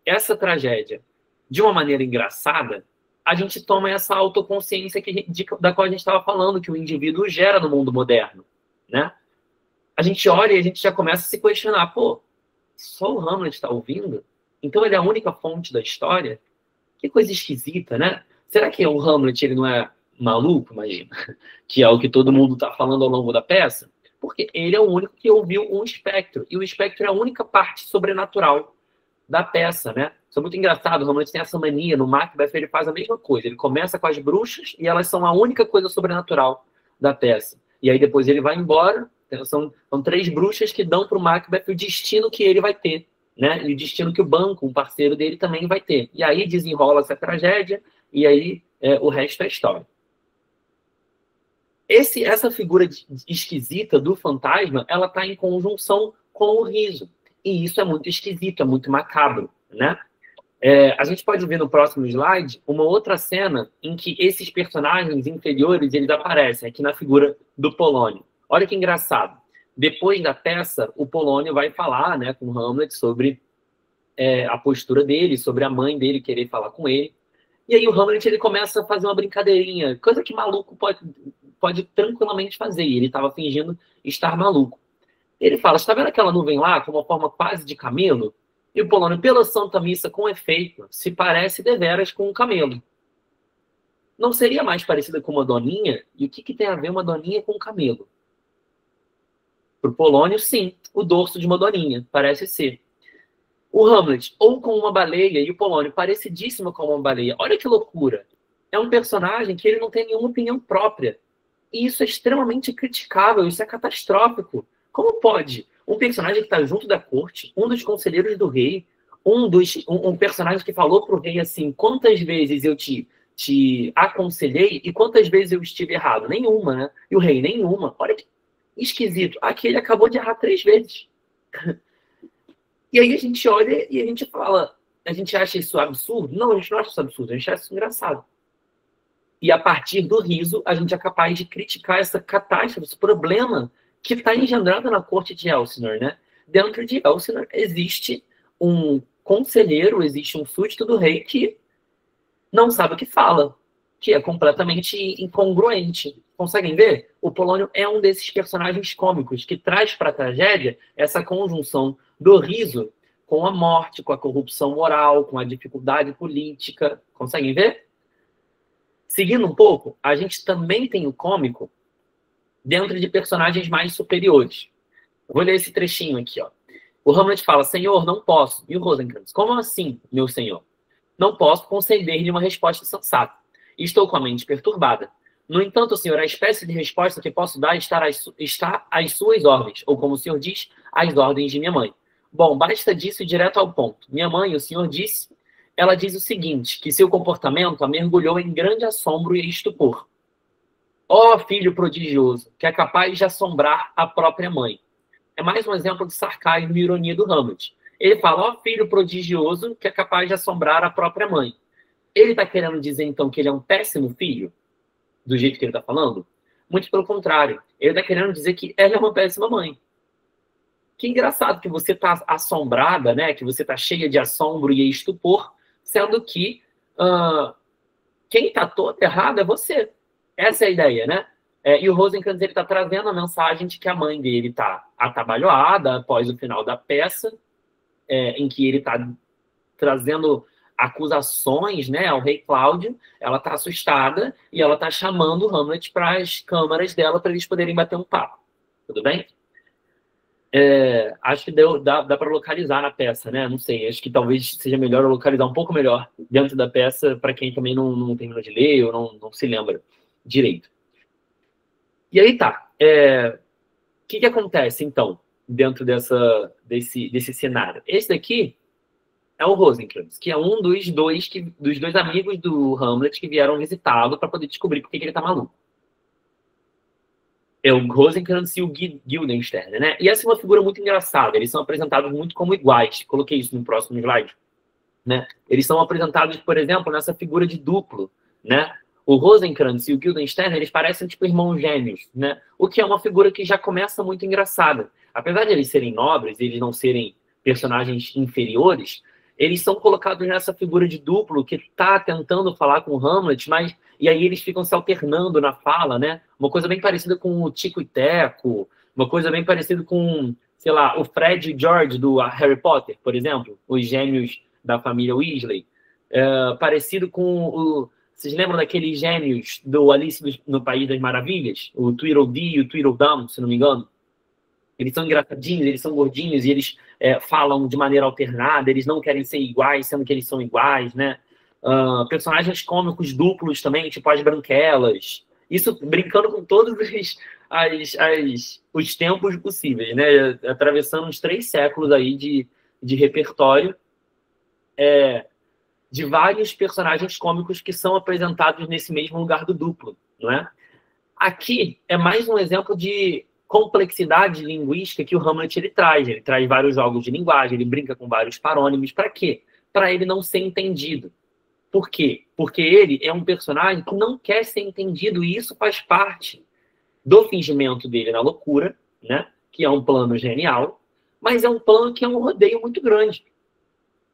essa tragédia de uma maneira engraçada, a gente toma essa autoconsciência da qual a gente estava falando, que o indivíduo gera no mundo moderno, né? A gente olha e a gente já começa a se questionar, pô, só o Hamlet está ouvindo? Então ele é a única fonte da história? Que coisa esquisita, né? Será que o Hamlet ele não é maluco, imagina? Que é o que todo mundo está falando ao longo da peça? Porque ele é o único que ouviu um espectro. E o espectro é a única parte sobrenatural da peça, né? Isso é muito engraçado. O Hamlet tem essa mania. No Macbeth ele faz a mesma coisa. Ele começa com as bruxas e elas são a única coisa sobrenatural da peça. E aí depois ele vai embora. São 3 bruxas que dão para o Macbeth o destino que ele vai ter, né? E o destino que o banco, um parceiro dele, também vai ter. E aí desenrola essa tragédia e aí o resto é história. Essa figura esquisita do fantasma, ela está em conjunção com o riso. E isso é muito esquisito, é muito macabro, né? A gente pode ver no próximo slide uma outra cena em que esses personagens inferiores eles aparecem aqui na figura do Polônio. Olha que engraçado. Depois da peça, o Polônio vai falar, né, com Hamlet sobre a postura dele, sobre a mãe dele querer falar com ele. E aí o Hamlet ele começa a fazer uma brincadeirinha, coisa que maluco pode tranquilamente fazer. E ele estava fingindo estar maluco. Ele fala, está vendo aquela nuvem lá com uma forma quase de camelo? E o Polônio, pela Santa Missa, com efeito, se parece deveras com um camelo. Não seria mais parecida com uma doninha? E o que tem a ver uma doninha com um camelo? Para o Polônio, sim, o dorso de uma doninha, parece ser. O Hamlet, ou com uma baleia, e o Polônio, parecidíssimo com uma baleia. Olha que loucura. É um personagem que ele não tem nenhuma opinião própria. E isso é extremamente criticável, isso é catastrófico. Como pode um personagem que está junto da corte, um dos conselheiros do rei, um personagem que falou para o rei assim, quantas vezes eu te aconselhei e quantas vezes eu estive errado? Nenhuma, né? E o rei, nenhuma. Olha que esquisito. Aqui ele acabou de errar 3 vezes. E aí a gente olha e a gente fala, a gente acha isso absurdo? Não, a gente não acha isso absurdo, a gente acha isso engraçado. E a partir do riso, a gente é capaz de criticar essa catástrofe, esse problema que está engendrado na corte de Elsinore, né? Dentro de Elsinore existe um conselheiro, existe um súdito do rei que não sabe o que fala, que é completamente incongruente. Conseguem ver? O Polônio é um desses personagens cômicos que traz para a tragédia essa conjunção do riso com a morte, com a corrupção moral, com a dificuldade política. Conseguem ver? Seguindo um pouco, a gente também tem o cômico dentro de personagens mais superiores. Eu vou ler esse trechinho aqui, ó. O Hamlet fala, Senhor, não posso. E o Rosencrantz, como assim, meu senhor? Não posso conceder-lhe uma resposta sensata. Estou com a mente perturbada. No entanto, senhor, a espécie de resposta que posso dar está às suas ordens, ou como o senhor diz, às ordens de minha mãe. Bom, basta disso direto ao ponto. Minha mãe, o senhor disse, ela diz o seguinte, que seu comportamento a mergulhou em grande assombro e estupor. Ó filho prodigioso, que é capaz de assombrar a própria mãe. É mais um exemplo de sarcasmo e ironia do Hamlet. Ele fala, ó filho prodigioso, que é capaz de assombrar a própria mãe. Ele está querendo dizer, então, que ele é um péssimo filho? Do jeito que ele está falando? Muito pelo contrário. Ele está querendo dizer que ela é uma péssima mãe. Que engraçado que você está assombrada, né? Que você está cheia de assombro e estupor, sendo que quem está todo errado é você. Essa é a ideia, né? E o Rosencrantz está trazendo a mensagem de que a mãe dele está atabalhoada após o final da peça, em que ele está trazendo acusações, né, ao rei Cláudio. Ela está assustada e ela está chamando o Hamlet para as câmaras dela para eles poderem bater um papo. Tudo bem? Acho que dá para localizar na peça, né? Não sei, acho que talvez seja melhor localizar um pouco melhor dentro da peça para quem também não terminou de ler ou não se lembra direito. E aí tá. O que acontece, então, dentro desse cenário? Esse daqui é o Rosencrantz, que é um dos dois amigos do Hamlet que vieram visitá-lo para poder descobrir por que ele tá maluco. É o Rosencrantz e o Guildenstern, né? E essa é uma figura muito engraçada. Eles são apresentados muito como iguais. Coloquei isso no próximo slide, né? Eles são apresentados, por exemplo, nessa figura de duplo, né? O Rosencrantz e o Guildenstern, eles parecem tipo irmãos gêmeos, né? O que é uma figura que já começa muito engraçada. Apesar de eles serem nobres, eles não serem personagens inferiores, eles são colocados nessa figura de duplo que está tentando falar com o Hamlet, mas e aí eles ficam se alternando na fala, né? Uma coisa bem parecida com o Tico e Teco, uma coisa bem parecida com, sei lá, o Fred e George do Harry Potter, por exemplo, os gêmeos da família Weasley. Parecido com Vocês lembram daqueles gênios do Alice no País das Maravilhas? O Tweedledee e o Tweedledum, se não me engano. Eles são engraçadinhos, eles são gordinhos e eles falam de maneira alternada, eles não querem ser iguais, sendo que eles são iguais, né? Personagens cômicos duplos também, tipo as Branquelas. Isso brincando com todos os tempos possíveis, né? Atravessando uns 3 séculos aí de repertório de vários personagens cômicos que são apresentados nesse mesmo lugar do duplo, não é? Aqui é mais um exemplo de complexidade linguística que o Hamlet ele traz. Ele traz vários jogos de linguagem, ele brinca com vários parônimos. Para quê? Para ele não ser entendido. Por quê? Porque ele é um personagem que não quer ser entendido e isso faz parte do fingimento dele na loucura, né? Que é um plano genial, mas é um plano que é um rodeio muito grande.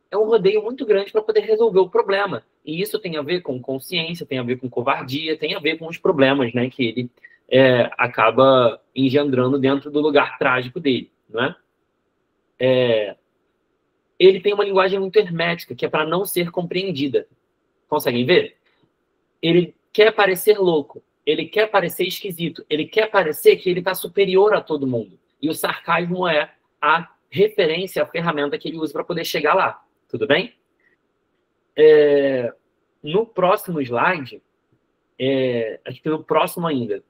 É um rodeio muito grande para poder resolver o problema. E isso tem a ver com consciência, tem a ver com covardia, tem a ver com os problemas, né, que ele acaba engendrando dentro do lugar trágico dele, não é? Ele tem uma linguagem muito hermética, que é para não ser compreendida. Conseguem ver? Ele quer parecer louco, ele quer parecer esquisito, ele quer parecer que ele está superior a todo mundo. E o sarcasmo é a referência, a ferramenta que ele usa para poder chegar lá. Tudo bem? No próximo slide, acho que no próximo ainda,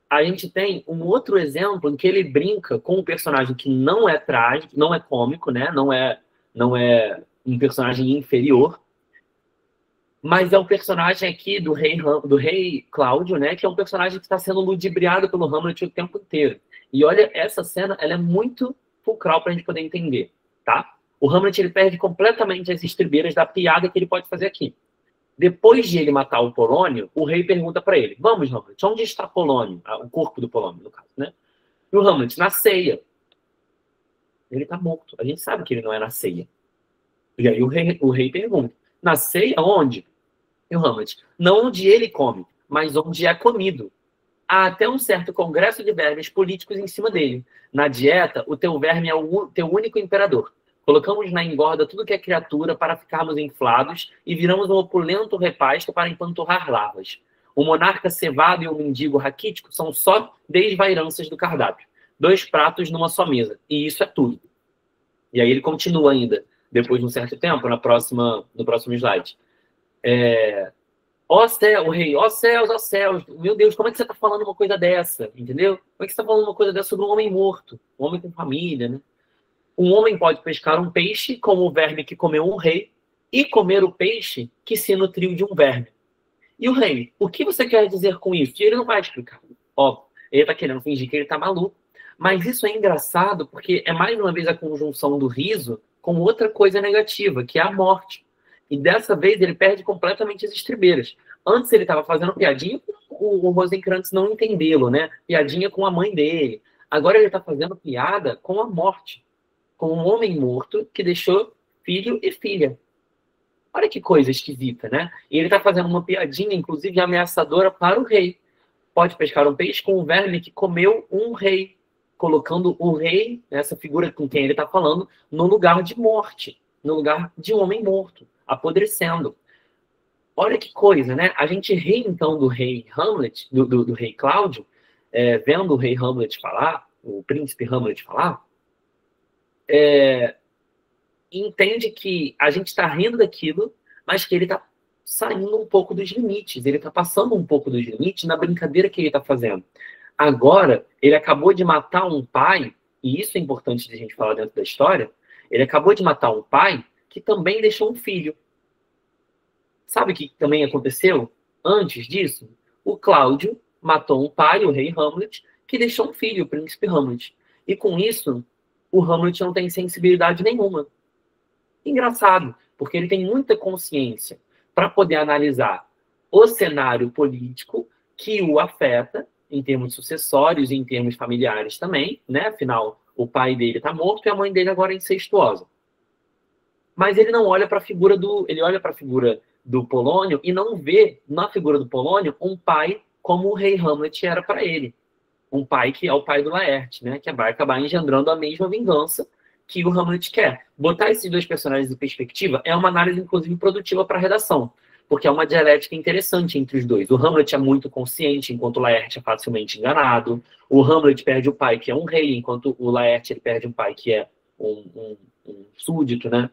a gente tem um outro exemplo em que ele brinca com um personagem que não é trágico, não é cômico, né? Não é um personagem inferior, mas é um personagem aqui do rei Cláudio, né? Que é um personagem que está sendo ludibriado pelo Hamlet o tempo inteiro. E olha, essa cena, ela é muito fulcral para a gente poder entender, tá? O Hamlet ele perde completamente as estribeiras da piada que ele pode fazer aqui. Depois de ele matar o Polônio, o rei pergunta para ele: vamos, Hamlet, onde está Polônio? O corpo do Polônio, no caso, né? E o Hamlet, na ceia. Ele está morto. A gente sabe que ele não é na ceia. E aí o rei pergunta: na ceia, onde? E o Hamlet: não onde ele come, mas onde é comido. Há até um certo congresso de vermes políticos em cima dele. Na dieta, o teu verme é o teu único imperador. Colocamos na engorda tudo que é criatura para ficarmos inflados e viramos um opulento repasto para empanturrar larvas. O monarca cevado e o mendigo raquítico são só desvairanças do cardápio. 2 pratos numa só mesa. E isso é tudo. E aí ele continua ainda, depois de um certo tempo, no próximo slide. Ó céu, o rei, ó céus, meu Deus, como é que você está falando uma coisa dessa? Entendeu? Como é que você está falando uma coisa dessa sobre um homem morto? Um homem com família, né? Um homem pode pescar um peixe como o verme que comeu um rei e comer o peixe que se nutriu de um verme. E o rei, o que você quer dizer com isso? E ele não vai explicar. Ó, ele está querendo fingir que ele está maluco. Mas isso é engraçado porque é mais uma vez a conjunção do riso com outra coisa negativa, que é a morte. E dessa vez ele perde completamente as estribeiras. Antes ele estava fazendo piadinha com o Rosencrantz não entendê-lo, né? Piadinha com a mãe dele. Agora ele está fazendo piada com a morte. Com um homem morto que deixou filho e filha. Olha que coisa esquisita, né? E ele está fazendo uma piadinha, inclusive ameaçadora, para o rei. Pode pescar um peixe com um verme que comeu um rei, colocando o rei, essa figura com quem ele está falando, no lugar de morte, no lugar de um homem morto, apodrecendo. Olha que coisa, né? A gente ri, então, do rei Hamlet, do rei Cláudio, vendo o rei Hamlet falar, o príncipe Hamlet falar, entende que a gente está rindo daquilo, mas que ele está saindo um pouco dos limites, ele está passando um pouco dos limites na brincadeira que ele está fazendo. Agora, ele acabou de matar um pai, e isso é importante de a gente falar dentro da história, ele acabou de matar um pai que também deixou um filho. Sabe o que também aconteceu antes disso? O Cláudio matou um pai, o rei Hamlet, que deixou um filho, o príncipe Hamlet. E com isso, o Hamlet não tem sensibilidade nenhuma. Engraçado, porque ele tem muita consciência para poder analisar o cenário político que o afeta, em termos sucessórios e em termos familiares também, né? Afinal, o pai dele está morto e a mãe dele agora é incestuosa. Mas ele não olha para a figura ele olha para a figura do Polônio e não vê na figura do Polônio um pai como o rei Hamlet era para ele. Um pai que é o pai do Laerte, né? Que vai acabar engendrando a mesma vingança que o Hamlet quer. Botar esses 2 personagens em perspectiva é uma análise, inclusive, produtiva para a redação. porque é uma dialética interessante entre os dois. O Hamlet é muito consciente, enquanto o Laerte é facilmente enganado. O Hamlet perde o pai, que é um rei, enquanto o Laerte ele perde um pai, que é um súdito, né?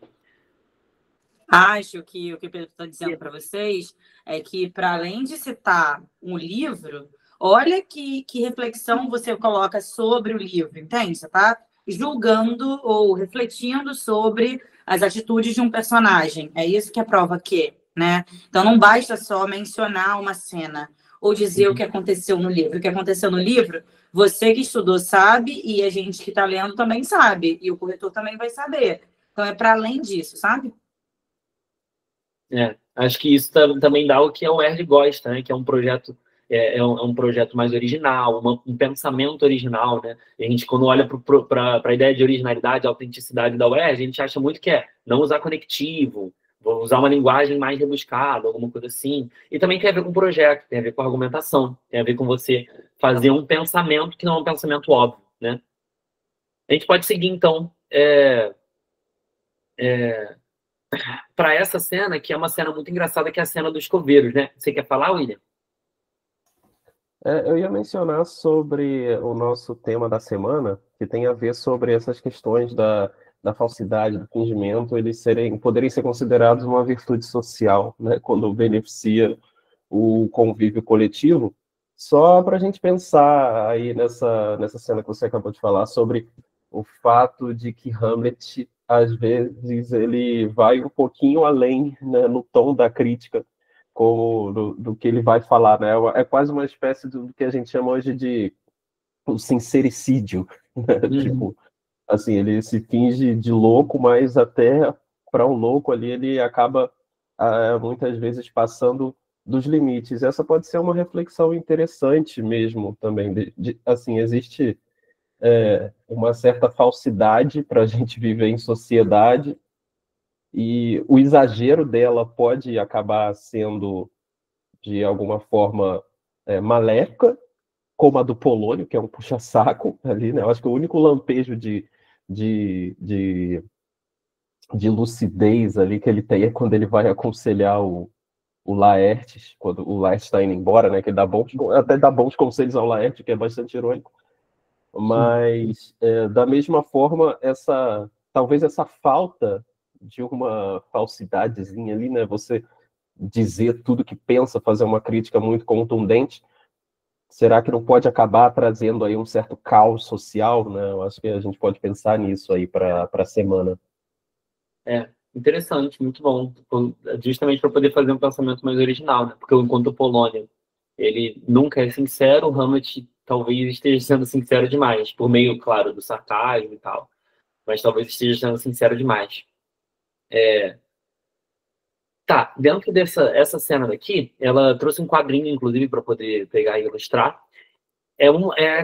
Acho que o que o Pedro está dizendo para vocês é que, para além de citar um livro, olha que reflexão você coloca sobre o livro, entende? Você está julgando ou refletindo sobre as atitudes de um personagem. É isso que é prova que, né? Então não basta só mencionar uma cena ou dizer o que aconteceu no livro. O que aconteceu no livro, você que estudou sabe e a gente que está lendo também sabe. E o corretor também vai saber. Então é para além disso, sabe? Acho que isso também dá o que o Erle gosta, né? Que é um projeto um projeto mais original, um pensamento original, né? E a gente, quando olha para a ideia de originalidade, autenticidade da UERJ, a gente acha muito que não usar conectivo, vou usar uma linguagem mais rebuscada, alguma coisa assim. E também tem a ver com o projeto, tem a ver com a argumentação, tem a ver com você fazer um pensamento que não é um pensamento óbvio, né? A gente pode seguir, então, para essa cena, que é uma cena muito engraçada, que é a cena dos coveiros, né? Você quer falar, William? Eu ia mencionar sobre o nosso tema da semana, que tem a ver sobre essas questões da falsidade, do fingimento, eles poderem ser considerados uma virtude social, né? Quando beneficia o convívio coletivo. Só para a gente pensar aí nessa cena que você acabou de falar, sobre o fato de que Hamlet, às vezes, ele vai um pouquinho além, né, no tom da crítica, como do que ele vai falar, né? É quase uma espécie do que a gente chama hoje de o sincericídio, né? Tipo, assim, ele se finge de louco, mas até para um louco ali ele acaba muitas vezes passando dos limites. Essa pode ser uma reflexão interessante mesmo também. Assim, existe uma certa falsidade para a gente viver em sociedade, e o exagero dela pode acabar sendo, de alguma forma, maléfica, como a do Polônio, que é um puxa-saco ali, né? Eu acho que o único lampejo de, de lucidez ali que ele tem é quando ele vai aconselhar o Laertes, quando o Laertes está indo embora, né? Que ele até dá bons conselhos ao Laertes, que é bastante irônico. Mas, da mesma forma, talvez essa falta de uma falsidadezinha ali, né? Você dizer tudo que pensa, fazer uma crítica muito contundente, será que não pode acabar trazendo aí um certo caos social, né? Eu acho que a gente pode pensar nisso aí para a semana. Interessante, muito bom. Justamente para poder fazer um pensamento mais original, né? Porque enquanto o Polônia, ele nunca é sincero, o Hamlet talvez esteja sendo sincero demais, por meio, claro, do sarcasmo e tal. Mas talvez esteja sendo sincero demais. Tá, dentro essa cena daqui, ela trouxe um quadrinho, inclusive, para poder pegar e ilustrar.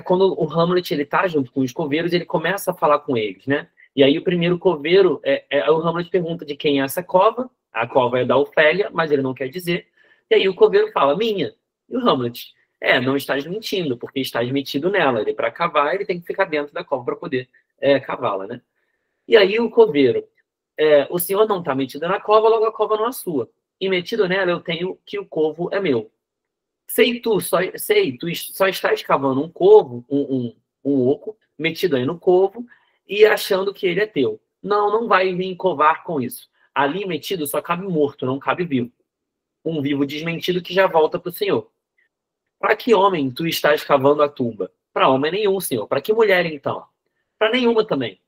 Quando o Hamlet ele tá junto com os coveiros, ele começa a falar com eles, né? E aí o primeiro coveiro, o Hamlet pergunta de quem é essa cova. A cova é da Ofélia, mas ele não quer dizer. E aí o coveiro fala, minha. E o Hamlet, não estás mentindo, porque estás metido nela. Ele, para cavar, ele tem que ficar dentro da cova para poder cavá-la, né? E aí o coveiro, o senhor não está metido na cova, logo a cova não é sua. E metido nela, eu tenho que o covo é meu. Tu só estás cavando um covo, um oco, metido aí no covo, e achando que ele é teu. Não vai me covar com isso. Ali metido só cabe morto, não cabe vivo. Um vivo desmentido que já volta para o senhor. Para que homem tu estás cavando a tumba? Para homem nenhum, senhor. Para que mulher, então? Para nenhuma também.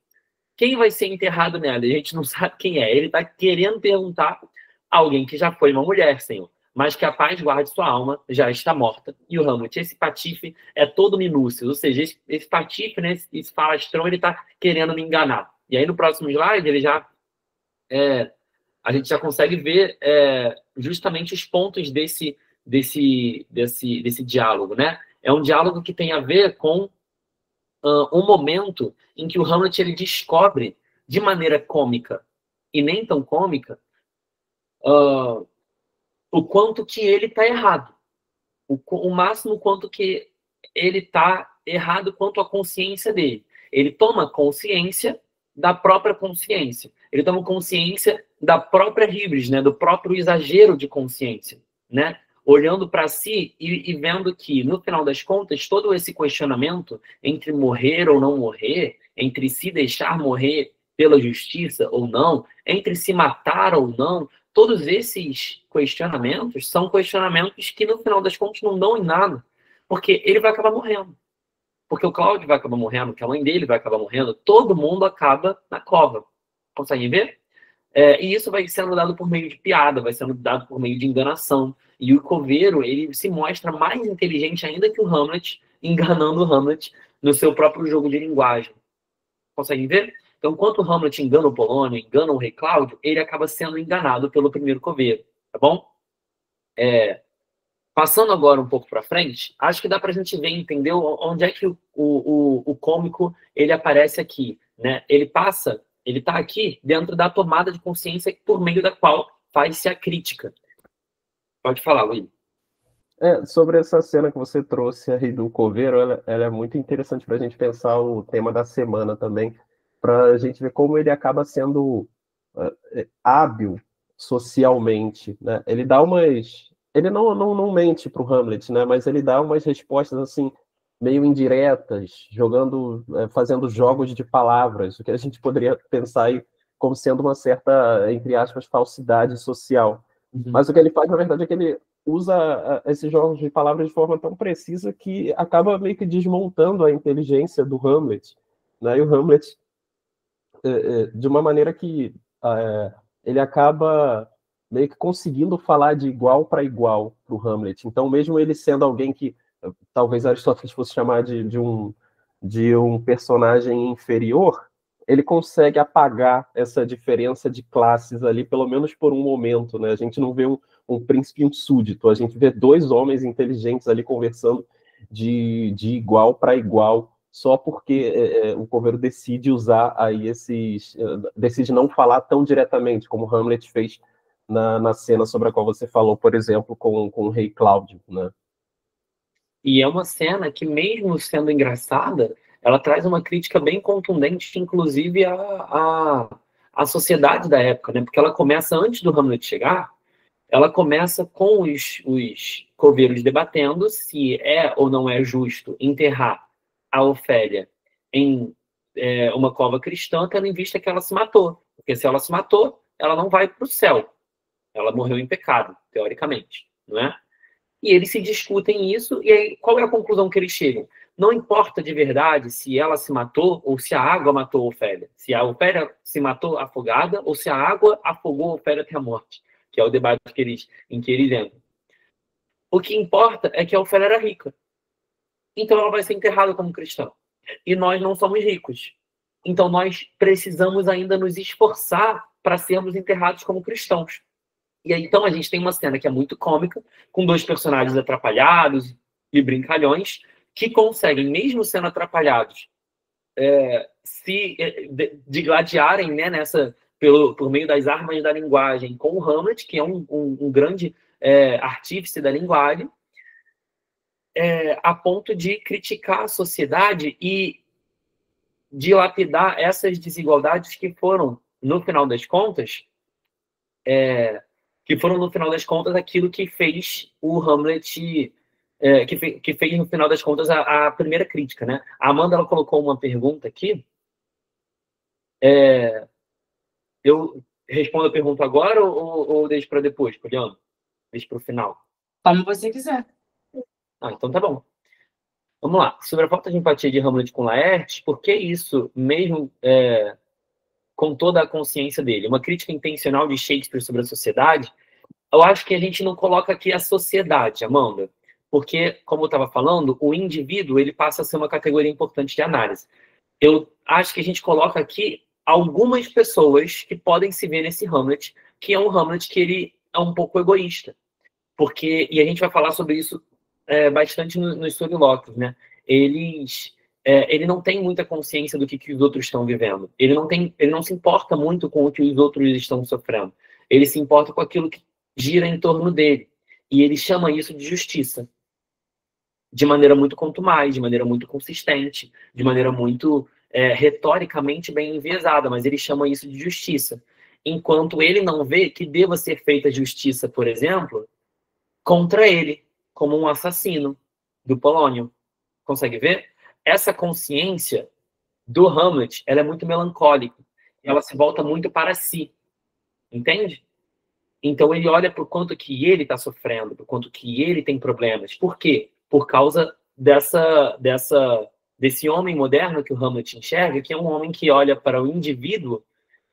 Quem vai ser enterrado nela? A gente não sabe quem é. Ele está querendo perguntar a alguém que já foi uma mulher, senhor, mas que a paz guarde sua alma, já está morta. E o Hamlet, esse patife é todo minúsculo, ou seja, esse patife, né, esse falastrão, ele está querendo me enganar. E aí no próximo slide, a gente já consegue ver justamente os pontos desse diálogo, né? É um diálogo que tem a ver com um momento em que o Hamlet ele descobre de maneira cômica e nem tão cômica o quanto que ele está errado. O máximo quanto que ele está errado quanto à consciência dele. Ele toma consciência da própria consciência. Ele toma consciência da própria híbris, né? Do próprio exagero de consciência, né? Olhando para si e vendo que, no final das contas, todo esse questionamento entre morrer ou não morrer, entre se deixar morrer pela justiça ou não, entre se matar ou não, todos esses questionamentos são questionamentos que, no final das contas, não dão em nada, porque ele vai acabar morrendo. Porque o Cláudio vai acabar morrendo, que a mãe dele vai acabar morrendo, todo mundo acaba na cova. Conseguem ver? E isso vai sendo dado por meio de piada, vai sendo dado por meio de enganação. E o coveiro, ele se mostra mais inteligente ainda que o Hamlet, enganando o Hamlet no seu próprio jogo de linguagem. Conseguem ver? Então, enquanto o Hamlet engana o Polônio, engana o rei Cláudio, ele acaba sendo enganado pelo primeiro coveiro, tá bom? Passando agora um pouco para frente, acho que dá para a gente ver, entender onde é que o cômico ele aparece aqui, né? Ele está aqui dentro da tomada de consciência por meio da qual faz-se a crítica. Pode falar, Luiz. Sobre essa cena que você trouxe aí do coveiro, ela é muito interessante para a gente pensar o tema da semana também, para a gente ver como ele acaba sendo hábil socialmente, né? Ele dá umas... Ele não mente para o Hamlet, né? Mas ele dá umas respostas assim meio indiretas, fazendo jogos de palavras, o que a gente poderia pensar aí como sendo uma certa, entre aspas, falsidade social. Mas o que ele faz, na verdade, é que ele usa esses jogos de palavras de forma tão precisa que acaba meio que desmontando a inteligência do Hamlet, né? E o Hamlet, de uma maneira que ele acaba meio que conseguindo falar de igual para igual para o Hamlet. Então, mesmo ele sendo alguém que talvez Aristóteles fosse chamar de um personagem inferior, ele consegue apagar essa diferença de classes ali, pelo menos por um momento, né? A gente não vê um príncipe e um súdito, a gente vê dois homens inteligentes ali conversando de igual para igual, só porque o coveiro decide usar aí decide não falar tão diretamente, como Hamlet fez na cena sobre a qual você falou, por exemplo, com o rei Cláudio, né? E é uma cena que, mesmo sendo engraçada, ela traz uma crítica bem contundente, inclusive, à sociedade da época, né? Porque ela começa antes do Hamlet chegar, ela começa com os coveiros debatendo se é ou não é justo enterrar a Ofélia em uma cova cristã, tendo em vista que ela se matou. Porque se ela se matou, ela não vai para o céu. Ela morreu em pecado, teoricamente, não é? E eles se discutem isso, e aí qual é a conclusão que eles chegam? Não importa de verdade se ela se matou ou se a água matou a Ofélia. Se a Ofélia se matou afogada ou se a água afogou a Ofélia até a morte, que é o debate em que eles entram. O que importa é que a Ofélia era rica. Então ela vai ser enterrada como cristã. E nós não somos ricos. Então nós precisamos ainda nos esforçar para sermos enterrados como cristãos. E aí, então, a gente tem uma cena que é muito cômica, com dois personagens atrapalhados e brincalhões, que conseguem, mesmo sendo atrapalhados, se digladiarem, né, por meio das armas da linguagem com o Hamlet, que é um grande artífice da linguagem, a ponto de criticar a sociedade e dilapidar essas desigualdades que foram, no final das contas, aquilo que fez o Hamlet, que fez, no final das contas, a primeira crítica, né? A Amanda, ela colocou uma pergunta aqui. Eu respondo a pergunta agora ou deixo para depois, Poliana? Deixo para o final. Como você quiser. Então tá bom. Vamos lá. Sobre a falta de empatia de Hamlet com Laertes, por que isso, mesmo com toda a consciência dele, uma crítica intencional de Shakespeare sobre a sociedade? Eu acho que a gente não coloca aqui a sociedade, Amanda, porque, como eu estava falando, o indivíduo ele passa a ser uma categoria importante de análise. Eu acho que a gente coloca aqui algumas pessoas que podem se ver nesse Hamlet, que é um Hamlet que ele é um pouco egoísta. E a gente vai falar sobre isso bastante nos solilóquios, né? Ele não tem muita consciência do que os outros estão vivendo. Ele não se importa muito com o que os outros estão sofrendo. Ele se importa com aquilo que gira em torno dele. E ele chama isso de justiça. De maneira muito contumaz, de maneira muito consistente, de maneira muito retoricamente bem enviesada, mas ele chama isso de justiça. Enquanto ele não vê que deva ser feita justiça, por exemplo, contra ele, como um assassino do Polônio. Consegue ver? Essa consciência do Hamlet, ela é muito melancólica. Ela se volta muito para si. Entende? Então ele olha por quanto que ele está sofrendo, por quanto que ele tem problemas. Por quê? Por causa desse homem moderno que o Hamlet enxerga, que é um homem que olha para o indivíduo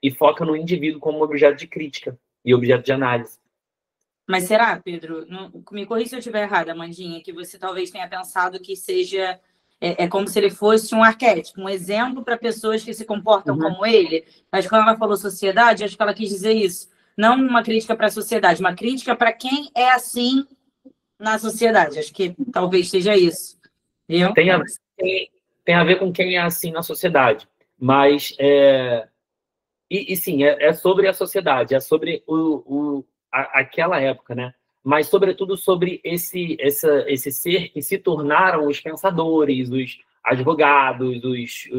e foca no indivíduo como objeto de crítica e objeto de análise. Mas será, Pedro, me corrija se eu estiver errada, Amandinha, que você talvez tenha pensado que seja como se ele fosse um arquétipo, um exemplo para pessoas que se comportam como ele. Mas quando ela falou sociedade, acho que ela quis dizer isso. Não uma crítica para a sociedade, uma crítica para quem é assim na sociedade. Acho que talvez seja isso. Viu? Tem a ver com quem é assim na sociedade. Mas, sim, é sobre a sociedade, é sobre aquela época, né? Mas, sobretudo, sobre esse ser que se tornaram os pensadores, os advogados, os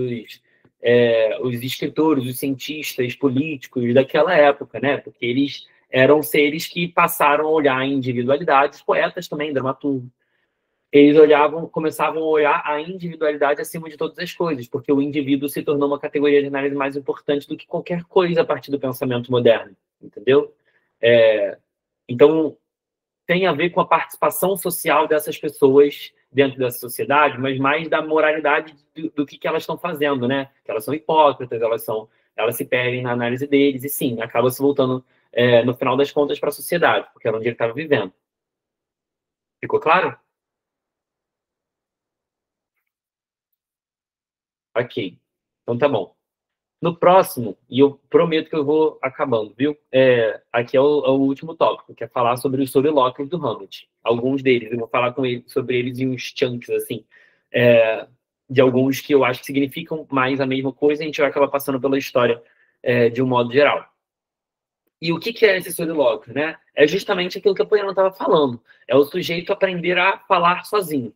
escritores, os cientistas políticos daquela época, né? Porque eles eram seres que passaram a olhar a individualidade, os poetas também, dramaturgos. Eles começavam a olhar a individualidade acima de todas as coisas, porque o indivíduo se tornou uma categoria de análise mais importante do que qualquer coisa a partir do pensamento moderno, entendeu? Então, tem a ver com a participação social dessas pessoas dentro dessa sociedade, mas mais da moralidade do que elas estão fazendo, né? Que elas são hipócritas, elas se perdem na análise deles, e sim, acaba se voltando, no final das contas, para a sociedade, porque era onde ele estava vivendo. Ficou claro? Ok. Então tá bom. No próximo, e eu prometo que eu vou acabando, viu? Aqui é o último tópico, que é falar sobre os solilóquios do Hamlet. Alguns deles, eu vou falar sobre eles em uns chunks, assim, de alguns que eu acho que significam mais a mesma coisa, e a gente vai acabar passando pela história de um modo geral. E o que é esse solilóquio, né? É justamente aquilo que a Poliana estava falando. É o sujeito aprender a falar sozinho.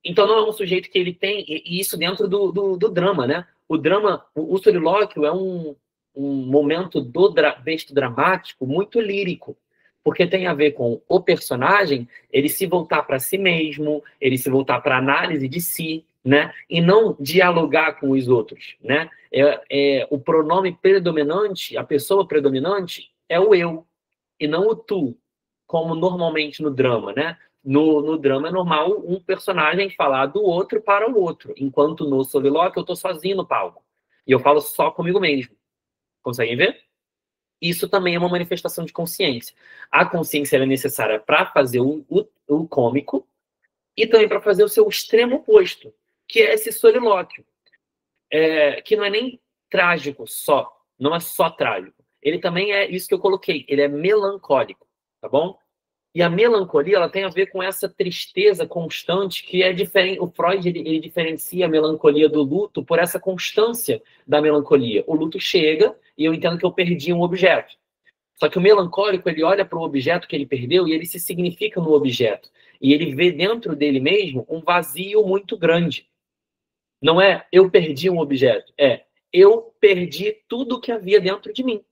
Então não é um sujeito que ele tem, e isso dentro do drama, né? O drama, o solilóquio é um momento do texto dramático muito lírico, porque tem a ver com o personagem, ele se voltar para si mesmo, ele se voltar para a análise de si, né? E não dialogar com os outros, né? O pronome predominante, a pessoa predominante é o eu, e não o tu, como normalmente no drama, né? No drama é normal um personagem falar do outro para o outro, enquanto no solilóquio eu estou sozinho no palco. E eu falo só comigo mesmo. Conseguem ver? Isso também é uma manifestação de consciência. A consciência é necessária para fazer o cômico e também para fazer o seu extremo oposto, que é esse solilóquio. Que não é nem trágico só, não é só trágico. Ele também é isso que eu coloquei, ele é melancólico, tá bom? E a melancolia, ela tem a ver com essa tristeza constante que é diferente. O Freud, ele diferencia a melancolia do luto por essa constância da melancolia. O luto chega e eu entendo que eu perdi um objeto. Só que o melancólico, ele olha para o objeto que ele perdeu e ele se significa no objeto. E ele vê dentro dele mesmo um vazio muito grande. Não é eu perdi um objeto, eu perdi tudo que havia dentro de mim.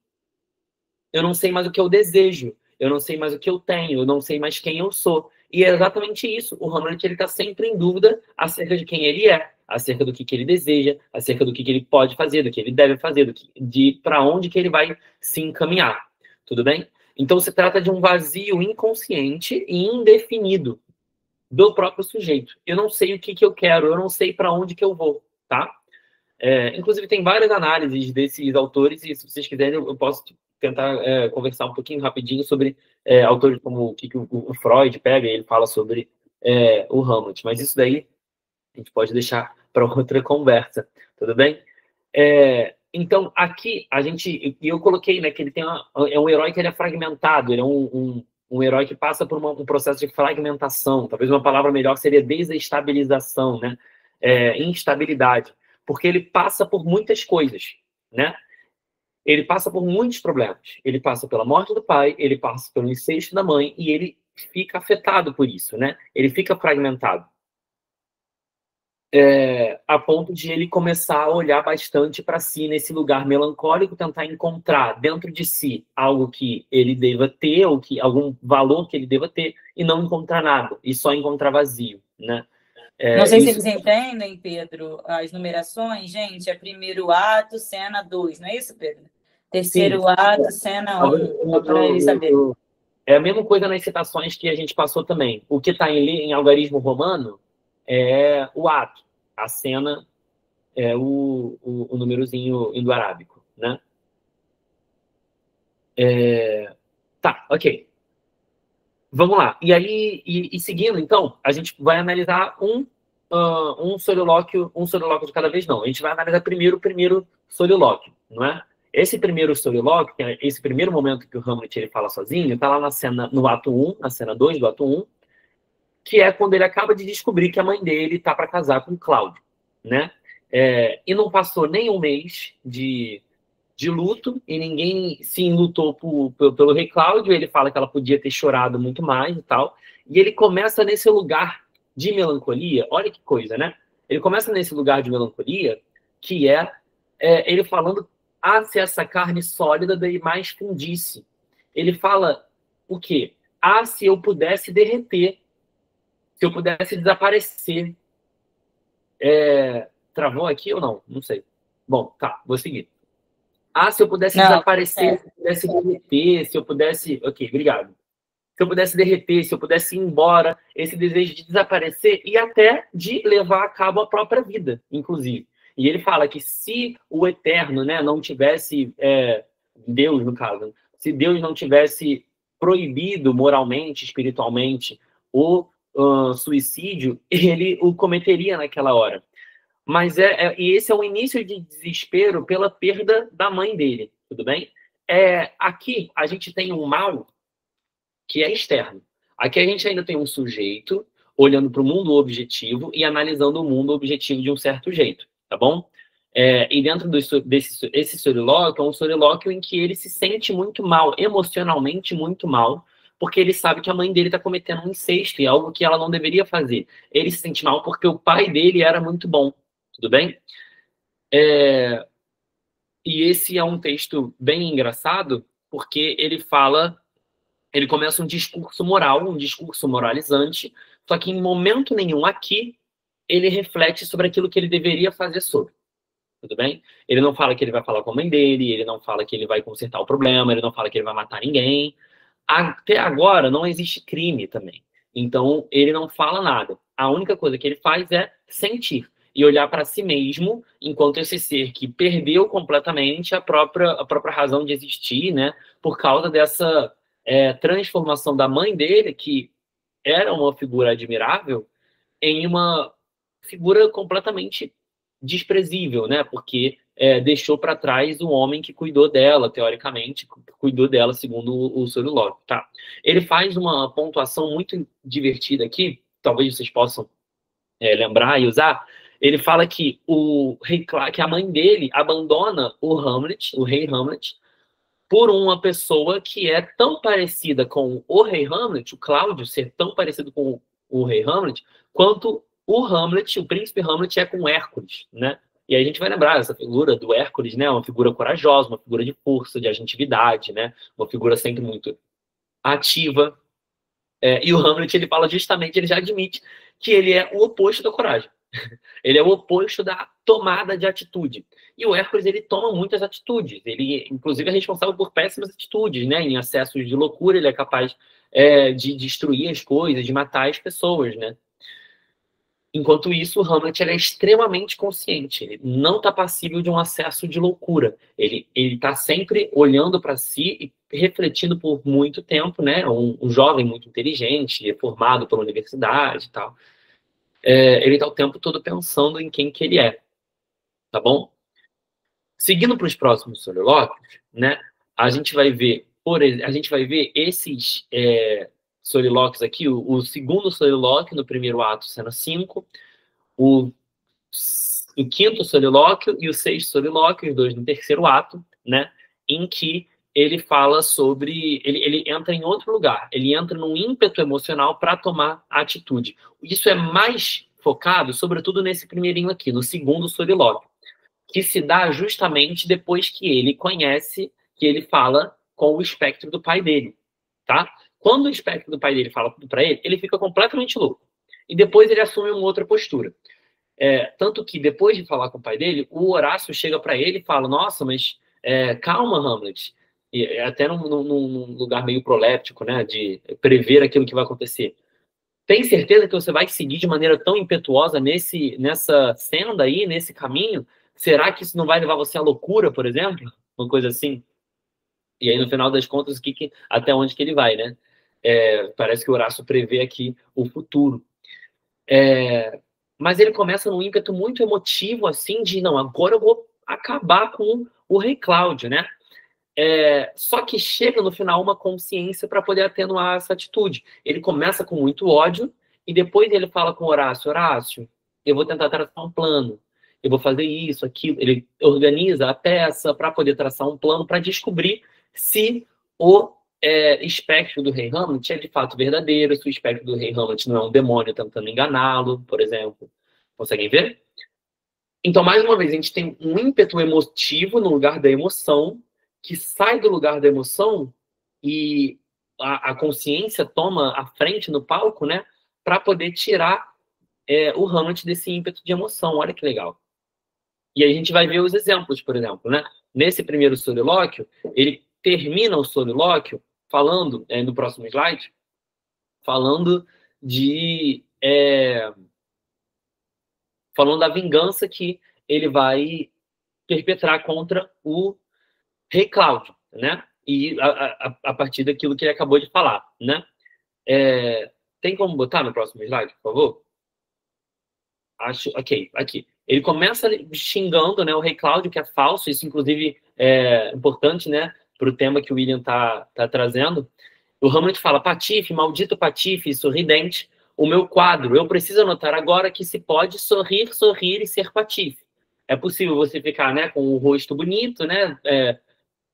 Eu não sei mais o que eu desejo. Eu não sei mais o que eu tenho, eu não sei mais quem eu sou. E é exatamente isso. O Hamlet está sempre em dúvida acerca de quem ele é, acerca do que ele deseja, acerca do que ele pode fazer, do que ele deve fazer, para onde que ele vai se encaminhar. Tudo bem? Então se trata de um vazio inconsciente e indefinido do próprio sujeito. Eu não sei o que eu quero, eu não sei para onde que eu vou, tá? Inclusive tem várias análises desses autores e se vocês quiserem eu posso tentar conversar um pouquinho rapidinho sobre autores como o que o Freud pega e ele fala sobre o Hamlet, mas isso daí a gente pode deixar para outra conversa, tudo bem? Então, aqui, eu coloquei, né, que ele é um herói que ele é fragmentado, ele é um herói que passa por um processo de fragmentação, talvez uma palavra melhor seria desestabilização, né? Instabilidade, porque ele passa por muitas coisas, né? Ele passa por muitos problemas. Ele passa pela morte do pai, ele passa pelo incesto da mãe e ele fica afetado por isso, né? Ele fica fragmentado. a ponto de ele começar a olhar bastante para si nesse lugar melancólico, tentar encontrar dentro de si algo que ele deva ter, ou que algum valor que ele deva ter, e não encontrar nada, e só encontrar vazio, né? Não sei se eles entendem, Pedro, as numerações. Gente, é primeiro ato, cena 2, não é isso, Pedro? Terceiro ato, cena 1, só para eles saberem. É a mesma coisa nas citações que a gente passou também. O que está em algarismo romano é o ato, a cena é o númerozinho indo-arábico, né? Tá, ok. Vamos lá. E aí, seguindo, então, a gente vai analisar um solilóquio de cada vez, não. A gente vai analisar primeiro o primeiro solilóquio, não é? Esse primeiro solilóquio, que é esse primeiro momento que o Hamlet ele fala sozinho, está lá na cena, no ato 1, na cena 2 do ato 1, que é quando ele acaba de descobrir que a mãe dele está para casar com Cláudio, né? E não passou nem um mês de luto, e ninguém se enlutou pelo rei Cláudio. Ele fala que ela podia ter chorado muito mais e tal, e ele começa nesse lugar de melancolia. Olha que coisa, né? Ele começa nesse lugar de melancolia, que ele falando, se essa carne sólida daí mais fundisse. Ele fala o quê? Se eu pudesse derreter, se eu pudesse desaparecer. Travou aqui ou não? Não sei. Bom, tá, vou seguir. Se eu pudesse desaparecer, se eu pudesse derreter, se eu pudesse... Ok, obrigado. Se eu pudesse derreter, se eu pudesse ir embora, esse desejo de desaparecer e até de levar a cabo a própria vida, inclusive. E ele fala que se o Eterno, né, não tivesse... Deus, no caso, se Deus não tivesse proibido moralmente, espiritualmente, o suicídio, ele o cometeria naquela hora. Mas e esse é o início de desespero pela perda da mãe dele, tudo bem? Aqui a gente tem um mal que é externo. Aqui a gente ainda tem um sujeito olhando para o mundo objetivo e analisando o mundo objetivo de um certo jeito, tá bom? E dentro desse solilóquio, é um solilóquio em que ele se sente muito mal, emocionalmente muito mal, porque ele sabe que a mãe dele está cometendo um incesto e algo que ela não deveria fazer. Ele se sente mal porque o pai dele era muito bom, tudo bem? E esse é um texto bem engraçado, porque ele começa um discurso moral, um discurso moralizante, só que em momento nenhum aqui ele reflete sobre aquilo que ele deveria fazer sobre. Tudo bem? Ele não fala que ele vai falar com a mãe dele, ele não fala que ele vai consertar o problema, ele não fala que ele vai matar ninguém. Até agora não existe crime também. Então ele não fala nada. A única coisa que ele faz é sentir e olhar para si mesmo enquanto esse ser que perdeu completamente a própria razão de existir, né? Por causa dessa transformação da mãe dele, que era uma figura admirável, em uma figura completamente desprezível, né? Porque deixou para trás o homem que cuidou dela, teoricamente, cuidou dela segundo o solilóquio, tá? Ele faz uma pontuação muito divertida aqui, talvez vocês possam lembrar e usar. Ele fala que que a mãe dele abandona o Hamlet, o rei Hamlet, por uma pessoa que é tão parecida com o rei Hamlet, o Cláudio ser tão parecido com o rei Hamlet, quanto o Hamlet, o príncipe Hamlet, é com Hércules, né? E aí a gente vai lembrar essa figura do Hércules, né? Uma figura corajosa, uma figura de força, de agentividade, né? Uma figura sempre muito ativa. E o Hamlet, ele fala justamente, ele já admite que ele é o oposto da coragem. Ele é o oposto da tomada de atitude. E o Hércules, ele toma muitas atitudes. Ele, inclusive, é responsável por péssimas atitudes, né? Em acessos de loucura, ele é capaz de destruir as coisas, de matar as pessoas, né? Enquanto isso, o Hamlet é extremamente consciente. Ele não está passível de um acesso de loucura. Ele está sempre olhando para si e refletindo por muito tempo, né? Um jovem muito inteligente, formado pela universidade e tal. Ele está o tempo todo pensando em quem que ele é. Tá bom? Seguindo para os próximos solilóquios, né? A gente vai ver esses solilóquios aqui, o segundo solilóquio no primeiro ato, cena 5, o quinto solilóquio e o sexto solilóquio, os dois no terceiro ato, né? Em que ele fala sobre... Ele entra em outro lugar. Ele entra num ímpeto emocional para tomar atitude. Isso é mais focado, sobretudo nesse primeirinho aqui, no segundo solilóquio, que se dá justamente depois que ele conhece, que ele fala com o espectro do pai dele, tá? Quando o espectro do pai dele fala tudo para ele fica completamente louco. E depois ele assume uma outra postura. Tanto que depois de falar com o pai dele, o Horácio chega para ele e fala: nossa, mas calma, Hamlet. E até num lugar meio proléptico, né, de prever aquilo que vai acontecer. Tem certeza que você vai seguir de maneira tão impetuosa nessa senda aí, nesse caminho? Será que isso não vai levar você à loucura, por exemplo? Uma coisa assim. E aí, no final das contas, até onde que ele vai, né? Parece que o Horácio prevê aqui o futuro. Mas ele começa num ímpeto muito emotivo, assim, de não, agora eu vou acabar com o rei Cláudio, né? Só que chega no final uma consciência para poder atenuar essa atitude. Ele começa com muito ódio e depois ele fala com Horácio: Horácio, eu vou tentar traçar um plano, eu vou fazer isso, aquilo. Ele organiza a peça para poder traçar um plano para descobrir se o espectro do rei Hamlet é de fato verdadeiro, se o espectro do rei Hamlet não é um demônio tentando enganá-lo, por exemplo. Conseguem ver? Então, mais uma vez, a gente tem um ímpeto emotivo no lugar da emoção, que sai do lugar da emoção e a consciência toma a frente no palco, né, para poder tirar o Hamlet desse ímpeto de emoção. Olha que legal. E aí a gente vai ver os exemplos, por exemplo, né? Nesse primeiro solilóquio, ele termina o solilóquio falando, no próximo slide, falando falando da vingança que ele vai perpetrar contra o rei Cláudio, né? E a partir daquilo que ele acabou de falar, né? Tem como botar no próximo slide, por favor? Ok, aqui. Ele começa xingando, né, o rei Cláudio, que é falso. Isso, inclusive, é importante, né, para o tema que o William tá trazendo. O Hamlet fala: Patife, maldito Patife, sorridente, o meu quadro. Eu preciso anotar agora que se pode sorrir, sorrir e ser Patife. É possível você ficar, né, com o rosto bonito, né,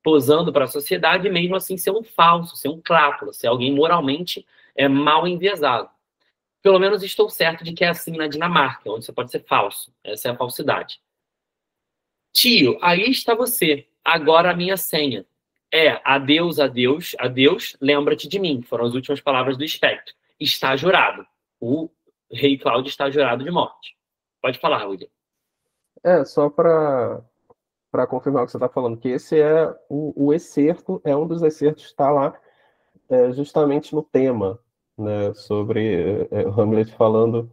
posando para a sociedade, e mesmo assim ser um falso, ser um crápula, ser alguém moralmente mal enviesado. Pelo menos estou certo de que é assim na Dinamarca, onde você pode ser falso. Essa é a falsidade. Tio, aí está você. Agora a minha senha. Adeus, adeus, adeus, lembra-te de mim. Foram as últimas palavras do espectro. Está jurado. O rei Cláudio está jurado de morte. Pode falar, William. Só para confirmar o que você está falando, que esse é o excerto, é um dos excertos que está lá justamente no tema, né, sobre Hamlet falando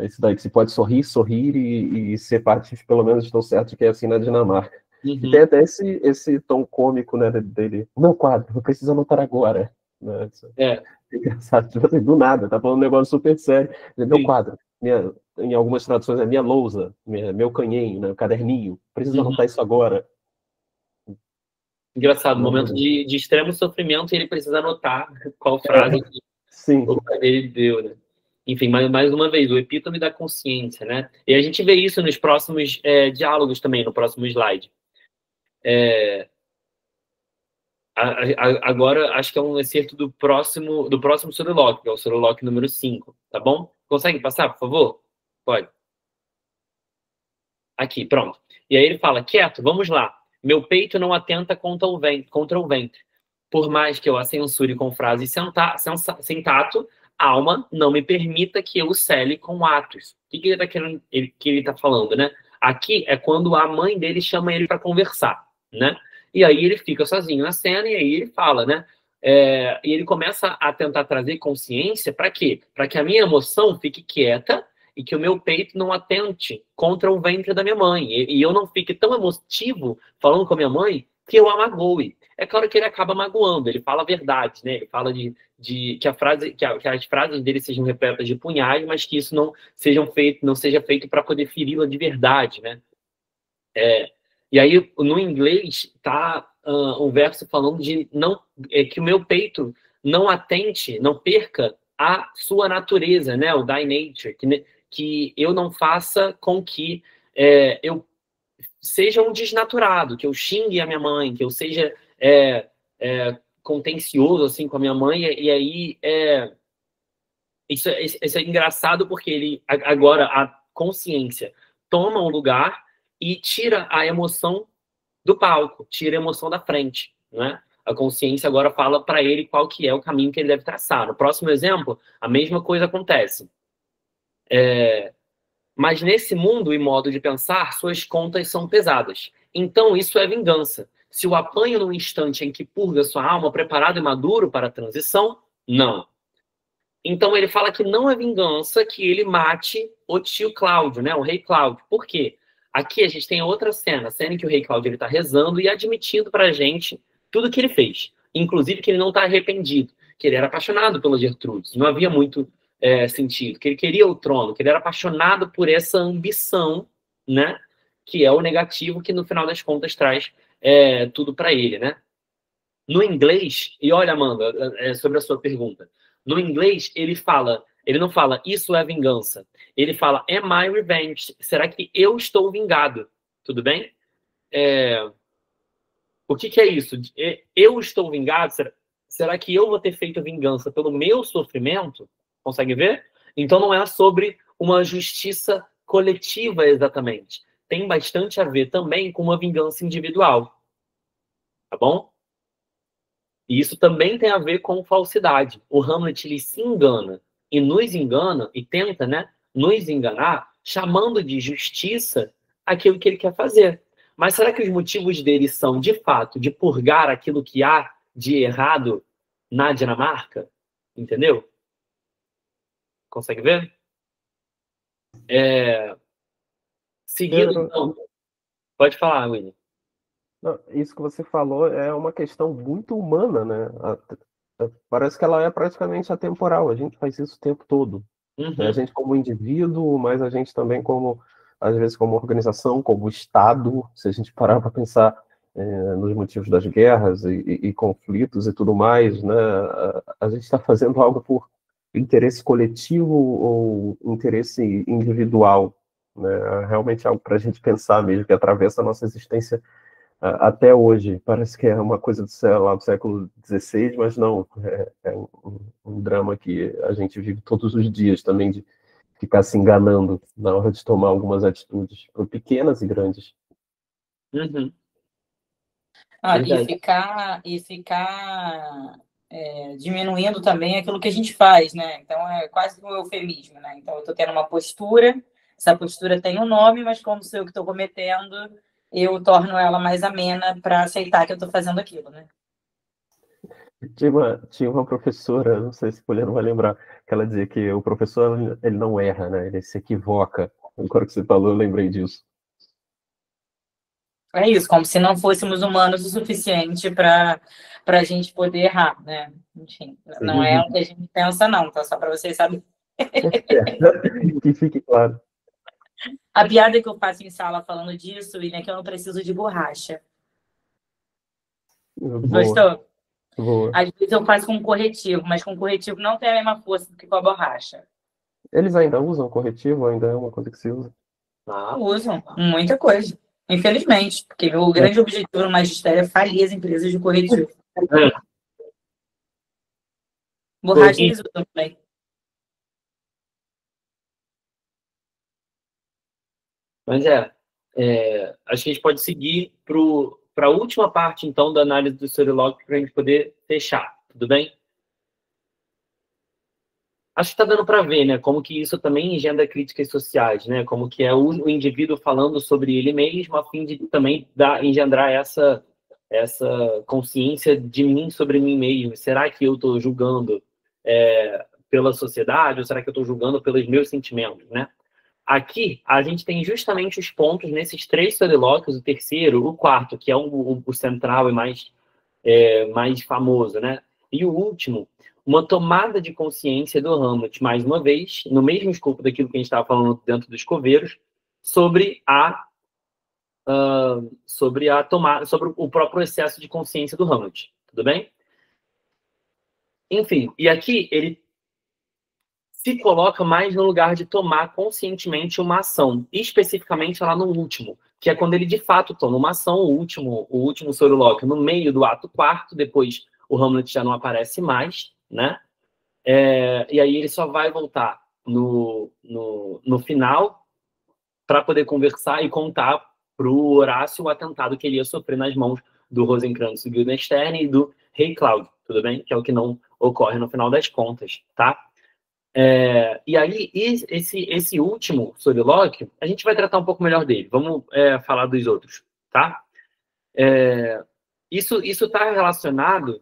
isso daí, que se pode sorrir, sorrir e ser parte, pelo menos estou certo que é assim na Dinamarca. Uhum. E tem até esse tom cômico, né, dele. O meu quadro, eu preciso anotar agora. Né? Engraçado, tipo assim, do nada, tá falando um negócio super sério. Meu quadro, em algumas traduções é minha lousa, meu canhenho, né, caderninho, preciso anotar isso agora. Engraçado, momento de extremo sofrimento, e ele precisa anotar qual frase o pai dele deu, né? Enfim, mais uma vez, o epítome da consciência, né? E a gente vê isso nos próximos diálogos também, no próximo slide. Agora, acho que é um excerto do próximo solilóquio, que é o solilóquio número 5, tá bom? Consegue passar, por favor? Pode. Aqui, pronto. E aí ele fala: quieto, vamos lá. Meu peito não atenta contra o ventre. Por mais que eu a censure com frases sem tato, alma não me permita que eu o cele com atos. O que ele tá falando, né? Aqui é quando a mãe dele chama ele para conversar, né? E aí ele fica sozinho na cena e aí ele fala, né? E ele começa a tentar trazer consciência para quê? Para que a minha emoção fique quieta e que o meu peito não atente contra o ventre da minha mãe. E eu não fique tão emotivo falando com a minha mãe que eu a magoe. É claro que ele acaba magoando, ele fala a verdade, né? Ele fala que as frases dele sejam repletas de punhais, mas que isso não seja feito para poder feri-la de verdade, né? E aí, no inglês, tá um verso falando que o meu peito não atente, não perca a sua natureza, né? O thy nature, que eu não faça com que eu seja um desnaturado, que eu xingue a minha mãe, que eu seja contencioso assim com a minha mãe, e aí isso é engraçado porque ele agora a consciência toma um lugar e tira a emoção do palco, tira a emoção da frente, né? A consciência agora fala para ele qual que é o caminho que ele deve traçar. No próximo exemplo, a mesma coisa acontece. Mas nesse mundo e modo de pensar, suas contas são pesadas. Então isso é vingança. Se o apanho num instante em que purga sua alma, preparado e maduro para a transição, não. Então ele fala que não é vingança que ele mate o tio Cláudio, né? O rei Cláudio. Por quê? Aqui a gente tem outra cena, a cena em que o rei Cláudio está rezando e admitindo para a gente tudo que ele fez. Inclusive que ele não está arrependido, que ele era apaixonado pela Gertrudes. Não havia muito sentido, que ele queria o trono, que ele era apaixonado por essa ambição, né? Que é o negativo que no final das contas traz tudo para ele, né? No inglês, e olha, Amanda, sobre a sua pergunta, no inglês ele não fala isso é vingança, ele fala am I revenge? Será que eu estou vingado? Tudo bem? O que é isso? Eu estou vingado? Será que eu vou ter feito vingança pelo meu sofrimento? Consegue ver? Então não é sobre uma justiça coletiva exatamente. Tem bastante a ver também com uma vingança individual. Tá bom? E isso também tem a ver com falsidade. O Hamlet ele se engana e nos engana e tenta, né, nos enganar, chamando de justiça aquilo que ele quer fazer. Mas será que os motivos dele são, de fato, de purgar aquilo que há de errado na Dinamarca? Entendeu? Consegue ver? Seguindo, então. Pode falar, William. Não, isso que você falou é uma questão muito humana, né? Parece que ela é praticamente atemporal. A gente faz isso o tempo todo. Né? A gente como indivíduo, mas a gente também como, às vezes, como organização, como Estado. Se a gente parar para pensar nos motivos das guerras e conflitos e tudo mais, né? A gente está fazendo algo por interesse coletivo ou interesse individual, né? Realmente é algo para a gente pensar mesmo, que atravessa a nossa existência até hoje. Parece que é uma coisa do século XVI, mas não, é um drama que a gente vive todos os dias também, de ficar se enganando na hora de tomar algumas atitudes, pequenas e grandes. E ficar diminuindo também aquilo que a gente faz, né? Então é quase um eufemismo, né? Então eu estou tendo uma postura, essa postura tem um nome, mas como sou eu que estou cometendo, eu torno ela mais amena para aceitar que eu estou fazendo aquilo, né? Tinha uma professora, não sei se o Poliano vai lembrar, que ela dizia que o professor ele não erra, né? Ele se equivoca. Agora que você falou, eu lembrei disso. É isso, como se não fôssemos humanos o suficiente para a gente poder errar, né? Enfim, não é o que a gente pensa, não, tá? Só para vocês saberem. Que fique claro. A piada que eu faço em sala falando disso, William, é que eu não preciso de borracha. Gostou? Boa. Às vezes eu faço com corretivo, mas com corretivo não tem a mesma força do que com a borracha. Eles ainda usam corretivo? Ainda é uma coisa que se usa? Usam, muita coisa. Infelizmente, porque o grande objetivo no magistério é falir as empresas de corretivo. Borracha eles usam também. Mas acho que a gente pode seguir para a última parte, então, da análise do Storylock para a gente poder fechar. Tudo bem? Acho que está dando para ver, né? Como que isso também engendra críticas sociais, né? Como que é o indivíduo falando sobre ele mesmo, a fim de também engendrar essa consciência de mim sobre mim mesmo. Será que eu estou julgando pela sociedade ou será que eu estou julgando pelos meus sentimentos, né? Aqui, a gente tem justamente os pontos nesses 3 solilóquios, o terceiro, o quarto, que é o central e mais famoso, né? E o último, uma tomada de consciência do Hamlet, mais uma vez, no mesmo escopo daquilo que a gente estava falando dentro dos coveiros, sobre o próprio excesso de consciência do Hamlet. Tudo bem? Enfim, e aqui ele se coloca mais no lugar de tomar conscientemente uma ação, especificamente lá no último, que é quando ele de fato toma uma ação, o último solilóquio, no meio do ato 4º, depois o Hamlet já não aparece mais, né? E aí ele só vai voltar no final para poder conversar e contar para o Horácio o atentado que ele ia sofrer nas mãos do Rosencrantz, do Guildenstern e do Rei Cláudio, tudo bem? Que é o que não ocorre no final das contas, tá? E aí, esse último solilóquio, a gente vai tratar um pouco melhor dele. Vamos falar dos outros, tá? Isso está relacionado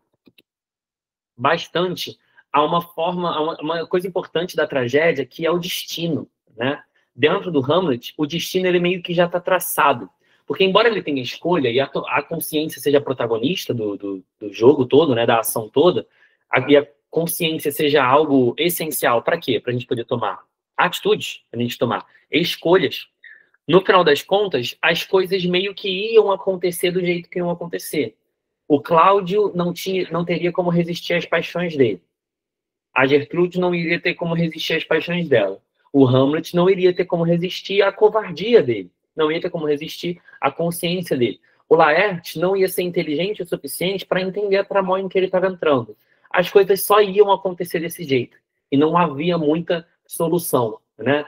bastante a uma coisa importante da tragédia, que é o destino, né? Dentro do Hamlet, o destino ele meio que já está traçado. Porque, embora ele tenha escolha e a consciência seja protagonista do jogo todo, né, da ação toda, e a consciência seja algo essencial para quê? Para a gente poder tomar atitudes, para a gente tomar escolhas. No final das contas, as coisas meio que iam acontecer do jeito que iam acontecer. O Cláudio não teria como resistir às paixões dele. A Gertrude não iria ter como resistir às paixões dela. O Hamlet não iria ter como resistir à covardia dele. Não ia ter como resistir à consciência dele. O Laerte não ia ser inteligente o suficiente para entender a tramóia em que ele estava entrando. As coisas só iam acontecer desse jeito. E não havia muita solução, né?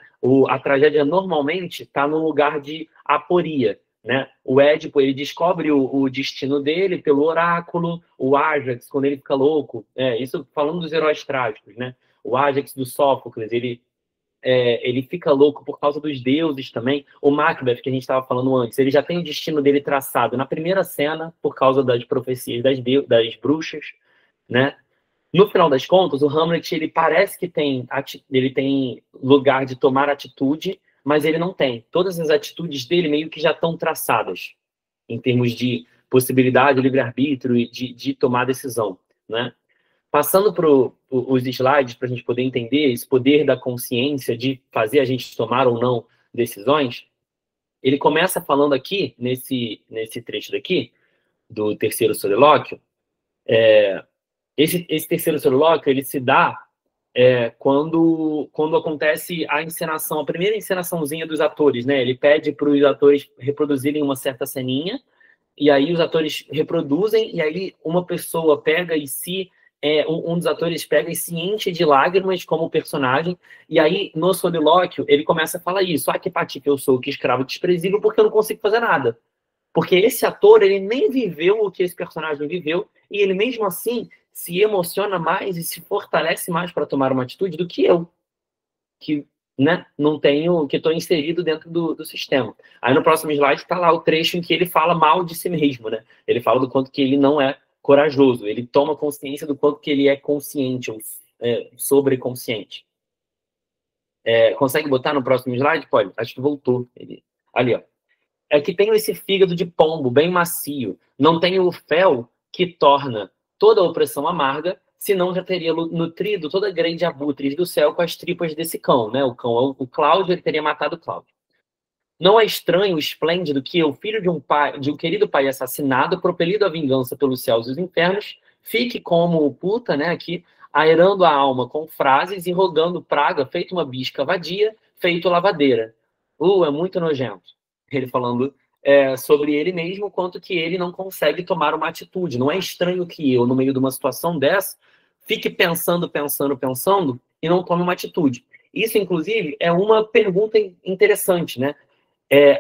A tragédia normalmente está no lugar de aporia, né? O Édipo, ele descobre o destino dele pelo oráculo. O Ájax, quando ele fica louco, isso falando dos heróis trágicos, né? O Ájax do Sófocles, ele fica louco por causa dos deuses também. O Macbeth, que a gente estava falando antes, ele já tem o destino dele traçado na primeira cena por causa das profecias das bruxas, né? No final das contas, o Hamlet, ele parece que ele tem lugar de tomar atitude, mas ele não tem. Todas as atitudes dele meio que já estão traçadas, em termos de possibilidade, livre-arbítrio e de tomar decisão, né? Passando para os slides, para a gente poder entender esse poder da consciência de fazer a gente tomar ou não decisões, ele começa falando aqui, nesse trecho daqui, do terceiro solilóquio. Esse terceiro solilóquio, ele se dá quando acontece a encenação, a primeira encenaçãozinha dos atores, né? Ele pede para os atores reproduzirem uma certa ceninha, e aí os atores reproduzem, e aí uma pessoa pega e um dos atores pega e se enche de lágrimas como personagem, e aí no solilóquio ele começa a falar isso: que patife eu sou, que escravo desprezível, porque eu não consigo fazer nada. Porque esse ator, ele nem viveu o que esse personagem viveu, e ele mesmo assim se emociona mais e se fortalece mais para tomar uma atitude do que eu, que, né, não tenho, que estou inserido dentro do sistema. Aí no próximo slide está lá o trecho em que ele fala mal de si mesmo, né? Ele fala do quanto que ele não é corajoso, ele toma consciência do quanto que ele é consciente, ou sobreconsciente. Consegue botar no próximo slide? Pode, acho que voltou. Ali, ó. É que tenho esse fígado de pombo bem macio, não tenho o fel que torna toda a opressão amarga, senão já teria nutrido toda a grande abutres do céu com as tripas desse cão, né? O cão, o Cláudio, ele teria matado o Cláudio. Não é estranho o esplêndido que eu, filho de um querido pai assassinado, propelido à vingança pelos céus e os infernos, fique como puta, né, aqui, aerando a alma com frases e rogando praga, feito uma bisca vadia, feito lavadeira. É muito nojento. Ele falando sobre ele mesmo, quanto que ele não consegue tomar uma atitude. Não é estranho que eu, no meio de uma situação dessa, fique pensando e não tome uma atitude. Isso, inclusive, é uma pergunta interessante, né?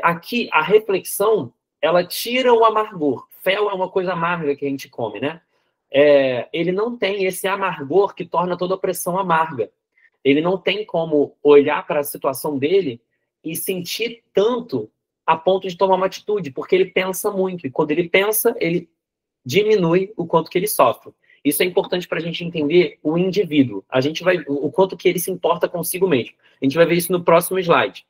Aqui, a reflexão, ela tira o amargor. Fel é uma coisa amarga que a gente come, né? Ele não tem esse amargor que torna toda a pressão amarga. Ele não tem como olhar para a situação dele e sentir tanto a ponto de tomar uma atitude, porque ele pensa muito. E quando ele pensa, ele diminui o quanto que ele sofre. Isso é importante para a gente entender o indivíduo. O quanto que ele se importa consigo mesmo. A gente vai ver isso no próximo slide.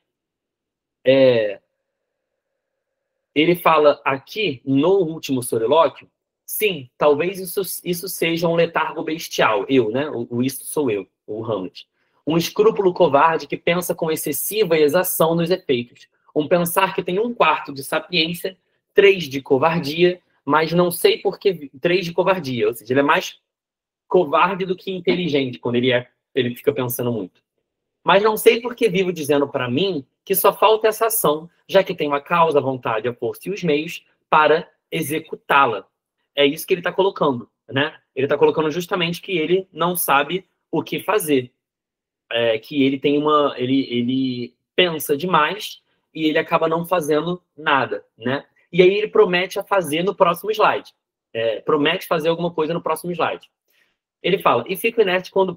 Ele fala aqui, no último solilóquio, sim, talvez isso seja um letargo bestial. Né? Isso sou eu, o Hamlet. Um escrúpulo covarde que pensa com excessiva exação nos efeitos. Um pensar que tem 1/4 de sapiência, 3 de covardia, mas não sei por que 3 de covardia. Ou seja, ele é mais covarde do que inteligente quando ele fica pensando muito. Mas não sei por que vivo dizendo para mim que só falta essa ação, já que tenho a causa, a vontade, a força e os meios para executá-la. É isso que ele está colocando, né? Ele está colocando justamente que ele não sabe o que fazer. Que ele tem ele pensa demais e ele acaba não fazendo nada, né? E aí ele promete a fazer no próximo slide. Promete fazer alguma coisa no próximo slide. Ele fala, e fico inerte enquanto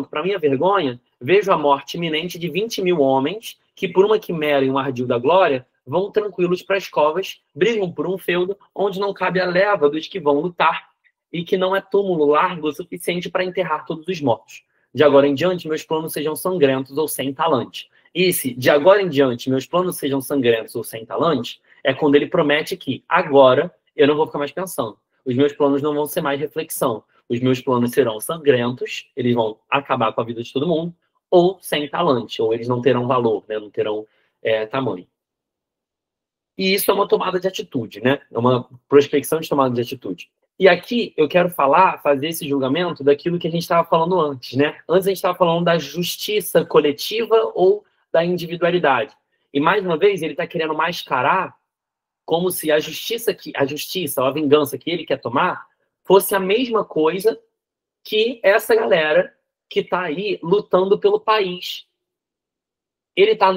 para minha vergonha, vejo a morte iminente de 20 mil homens que, por uma quimera e um ardil da glória, vão tranquilos para as covas, brigam por um feudo onde não cabe a leva dos que vão lutar e que não é túmulo largo o suficiente para enterrar todos os mortos. De agora em diante, meus planos sejam sangrentos ou sem talante. E se, de agora em diante, meus planos sejam sangrentos ou sem talante, é quando ele promete que, agora, eu não vou ficar mais pensando. Os meus planos não vão ser mais reflexão. Os meus planos serão sangrentos, eles vão acabar com a vida de todo mundo, ou sem talante, ou eles não terão valor, né? Não terão tamanho. E isso é uma tomada de atitude, né? É uma prospecção de tomada de atitude. E aqui eu quero fazer esse julgamento daquilo que a gente estava falando antes, né? Antes a gente estava falando da justiça coletiva ou da individualidade. E mais uma vez ele está querendo mascarar como se a justiça, ou a vingança que ele quer tomar fosse a mesma coisa que essa galera que está aí lutando pelo país. Ele está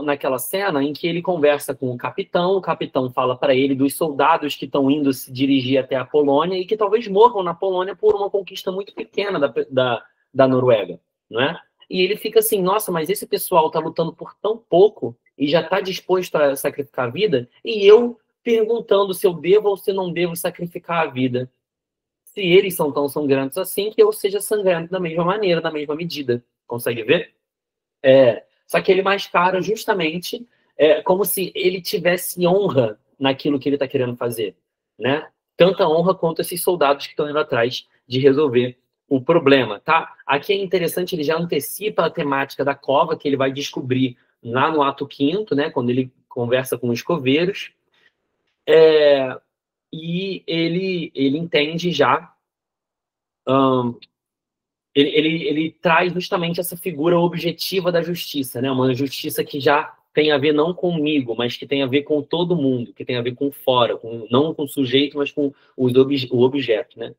naquela cena em que ele conversa com o capitão fala para ele dos soldados que estão indo se dirigir até a Polônia e que talvez morram na Polônia por uma conquista muito pequena da Noruega, não é? E ele fica assim, nossa, mas esse pessoal está lutando por tão pouco e já está disposto a sacrificar a vida, e eu perguntando se eu devo ou se não devo sacrificar a vida. Se eles são tão sangrentos assim, que eu seja sangrento da mesma maneira, da mesma medida. Consegue ver? Só que ele mascara justamente como se ele tivesse honra naquilo que ele está querendo fazer, né? Tanta honra quanto esses soldados que estão indo atrás de resolver o problema, tá? Aqui é interessante, ele já antecipa a temática da cova, que ele vai descobrir lá no ato 5º, né? Quando ele conversa com os coveiros. E ele entende já, ele traz justamente essa figura objetiva da justiça, né? Uma justiça que já tem a ver não comigo, mas que tem a ver com todo mundo, que tem a ver com fora, não com o sujeito, mas com o objeto, né?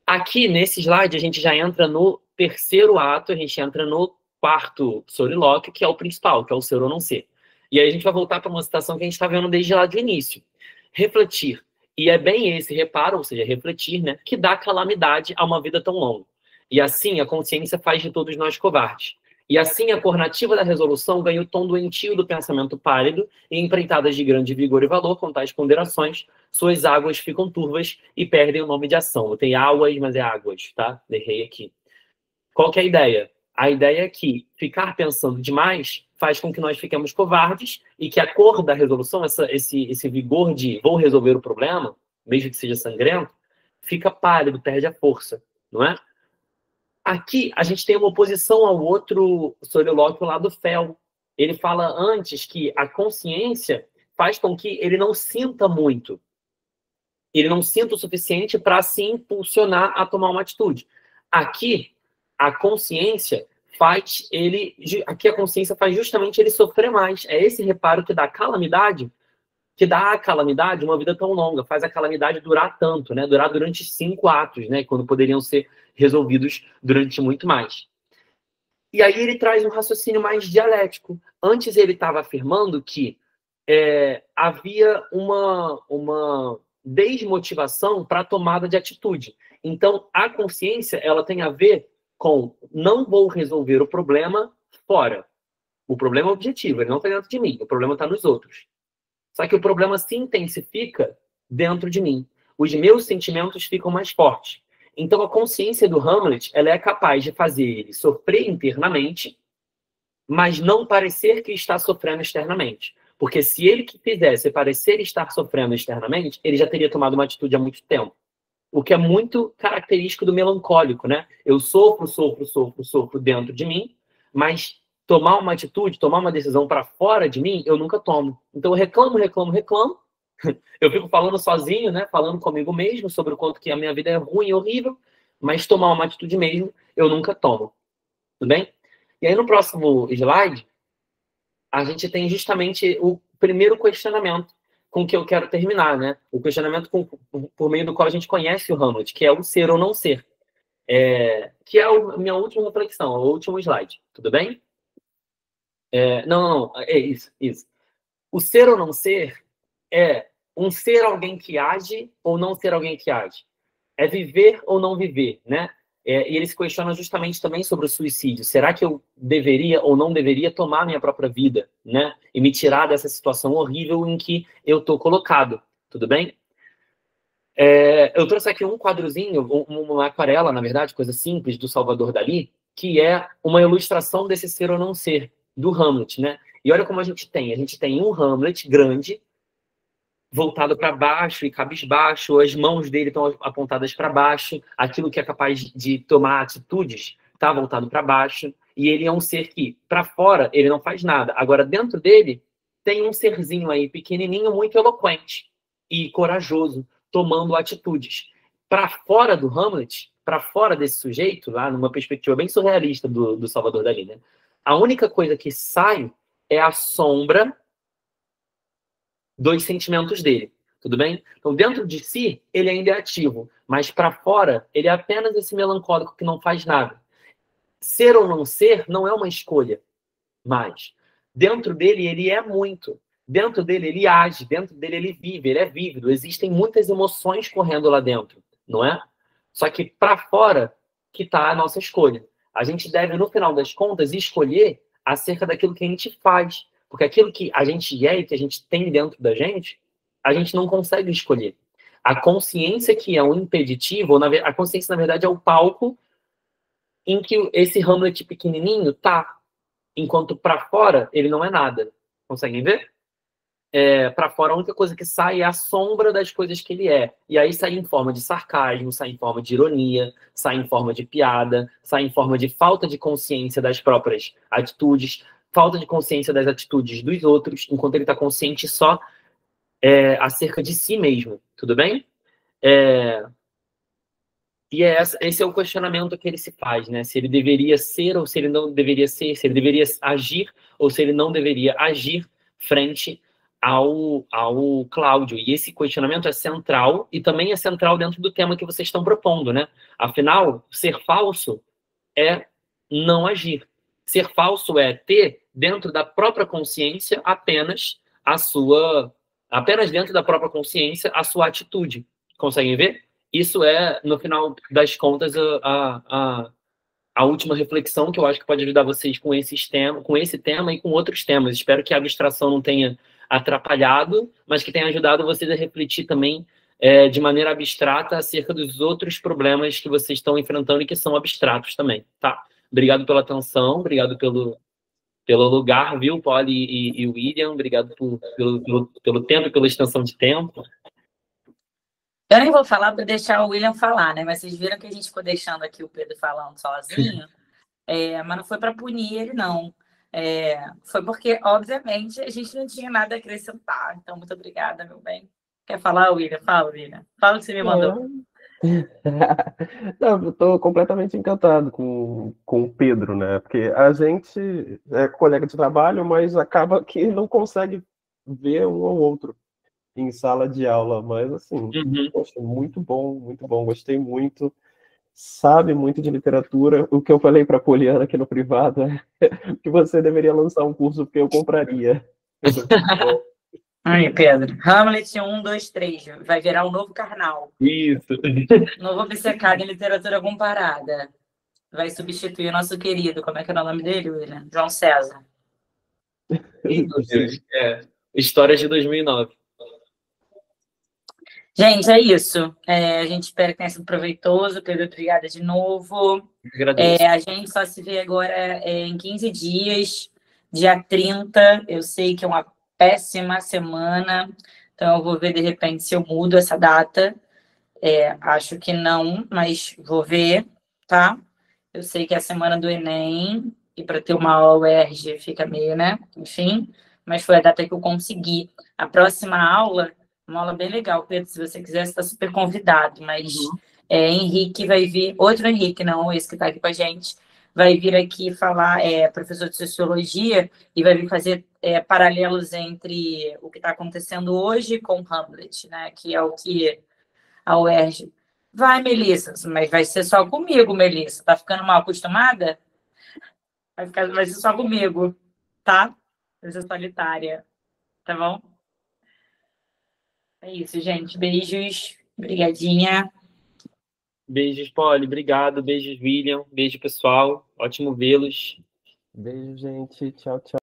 Aqui, nesse slide, a gente já entra no terceiro ato, a gente entra no quarto solilóquio, que é o principal, que é o ser ou não ser. E aí a gente vai voltar para uma citação que a gente está vendo desde lá do início. Refletir. E é bem esse reparo, ou seja, refletir, né, que dá calamidade a uma vida tão longa. E assim a consciência faz de todos nós covardes. E assim a cor nativa da resolução ganha o tom doentio do pensamento pálido e empreitadas de grande vigor e valor com tais ponderações, suas águas ficam turvas e perdem o nome de ação. Eu tenho águas, mas é águas, tá? Errei aqui. Qual que é a ideia? A ideia é que ficar pensando demais faz com que nós fiquemos covardes e que a cor da resolução, esse vigor de vou resolver o problema, mesmo que seja sangrento, fica pálido, perde a força, não é? Aqui a gente tem uma oposição ao outro solilóquio lá do Fel. Ele fala antes que a consciência faz com que ele não sinta muito. Ele não sinta o suficiente para se impulsionar a tomar uma atitude. Aqui, a consciência faz justamente ele sofrer mais. É esse reparo que dá a calamidade uma vida tão longa, faz a calamidade durar tanto, né? Durar durante 5 atos, né? Quando poderiam ser resolvidos durante muito mais. E aí ele traz um raciocínio mais dialético. Antes ele estava afirmando que havia uma desmotivação para a tomada de atitude. Então, a consciência ela tem a ver com não vou resolver o problema fora. O problema é objetivo, ele não está dentro de mim, o problema está nos outros. Só que o problema se intensifica dentro de mim. Os meus sentimentos ficam mais fortes. Então, a consciência do Hamlet ela é capaz de fazer ele sofrer internamente, mas não parecer que está sofrendo externamente. Porque se ele que fizesse parecer estar sofrendo externamente, ele já teria tomado uma atitude há muito tempo. O que é muito característico do melancólico, né? Eu sofro dentro de mim, mas tomar uma atitude, tomar uma decisão para fora de mim, eu nunca tomo. Então eu reclamo. Eu fico falando sozinho, né? Falando comigo mesmo sobre o quanto que a minha vida é ruim e horrível, mas tomar uma atitude mesmo, eu nunca tomo. Tudo bem? E aí no próximo slide, a gente tem justamente o primeiro questionamento com que eu quero terminar, né? O questionamento por meio do qual a gente conhece o Hamlet, que é o ser ou não ser. que é a minha última reflexão, o último slide, tudo bem? Não, é isso. O ser ou não ser é um ser alguém que age ou não ser alguém que age. É viver ou não viver, né? E ele se questiona justamente também sobre o suicídio. Será que eu deveria ou não deveria tomar minha própria vida, né? E me tirar dessa situação horrível em que eu estou colocado, tudo bem? Eu trouxe aqui um quadrozinho, uma aquarela, na verdade, coisa simples, do Salvador Dalí, que é uma ilustração desse ser ou não ser, do Hamlet, né? E olha como a gente tem um Hamlet grande, voltado para baixo e cabisbaixo, as mãos dele estão apontadas para baixo, aquilo que é capaz de tomar atitudes está voltado para baixo, e ele é um ser que, para fora, ele não faz nada. Agora, dentro dele, tem um serzinho aí, pequenininho, muito eloquente e corajoso, tomando atitudes. Para fora do Hamlet, para fora desse sujeito, lá numa perspectiva bem surrealista do Salvador Dalí, né? A única coisa que sai é a sombra dos sentimentos dele, tudo bem? Então, dentro de si, ele ainda é ativo, mas para fora, ele é apenas esse melancólico que não faz nada. Ser ou não ser não é uma escolha, mas dentro dele, ele é muito. Dentro dele, ele age, dentro dele, ele vive, ele é vívido. Existem muitas emoções correndo lá dentro, não é? Só que para fora que está a nossa escolha. A gente deve, no final das contas, escolher acerca daquilo que a gente faz. Porque aquilo que a gente é e que a gente tem dentro da gente, a gente não consegue escolher. A consciência que é um impeditivo, a consciência, na verdade, é o palco em que esse Hamlet pequenininho tá. Enquanto para fora, ele não é nada. Conseguem ver? Para fora, a única coisa que sai é a sombra das coisas que ele é. E aí sai em forma de sarcasmo, sai em forma de ironia, sai em forma de piada, sai em forma de falta de consciência das próprias atitudes, falta de consciência das atitudes dos outros, enquanto ele está consciente só acerca de si mesmo. Tudo bem? E esse é o questionamento que ele se faz, né? Se ele deveria ser ou se ele não deveria ser, se ele deveria agir ou se ele não deveria agir frente ao Cláudio. E esse questionamento é central e também é central dentro do tema que vocês estão propondo, né? Afinal, ser falso é não agir. Ser falso é ter dentro da própria consciência apenas dentro da própria consciência a sua atitude. Conseguem ver? Isso é, no final das contas, a última reflexão que eu acho que pode ajudar vocês com esse tema e com outros temas. Espero que a abstração não tenha atrapalhado, mas que tenha ajudado vocês a refletir também de maneira abstrata acerca dos outros problemas que vocês estão enfrentando e que são abstratos também, tá? Obrigado pela atenção, obrigado pelo lugar, viu, Polly e William? Obrigado pelo tempo e pela extensão de tempo. Eu nem vou falar para deixar o William falar, né? Mas vocês viram que a gente ficou deixando aqui o Pedro falando sozinho, mas não foi para punir ele, não. Foi porque, obviamente, a gente não tinha nada a acrescentar. Então, muito obrigada, meu bem. Quer falar, William? Fala, William. Fala o que você me mandou. Não, eu estou completamente encantado com o Pedro, né? Porque a gente é colega de trabalho, mas acaba que não consegue ver um ou outro em sala de aula. Mas, assim, poxa, muito bom, gostei muito. Sabe muito de literatura. O que eu falei para a Poliana aqui no privado é que você deveria lançar um curso, porque eu compraria. Aí, Pedro. Hamlet 1, 2, 3. Vai virar um novo Karnal. Isso. Novo obcecado em literatura comparada. Vai substituir o nosso querido, como é que era o nome dele, William? João César. Meu Deus. Histórias de 2009. Gente, é isso. A gente espera que tenha sido proveitoso. Pedro, obrigada de novo. A gente só se vê agora em 15 dias, dia 30. Eu sei que é uma péssima semana, então eu vou ver, de repente, se eu mudo essa data. Acho que não, mas vou ver, tá? Eu sei que é a semana do Enem, e para ter uma aula UERJ fica meio, né? Enfim, mas foi a data que eu consegui. A próxima aula, uma aula bem legal, Pedro, se você quiser, você está super convidado, mas Henrique vai vir, outro Henrique, não esse que está aqui com a gente, vai vir aqui falar, professor de Sociologia, e vai vir fazer paralelos entre o que está acontecendo hoje com Hamlet, né? Que é o que a UERJ Vai, Melissa, mas vai ser só comigo, Melissa. Tá ficando mal acostumada? Vai ser só comigo, tá? Vai ser solitária, tá bom? É isso, gente. Beijos. Obrigadinha. Beijos, Polly. Obrigado. Beijos, William. Beijo, pessoal. Ótimo vê-los. Beijo, gente. Tchau, tchau.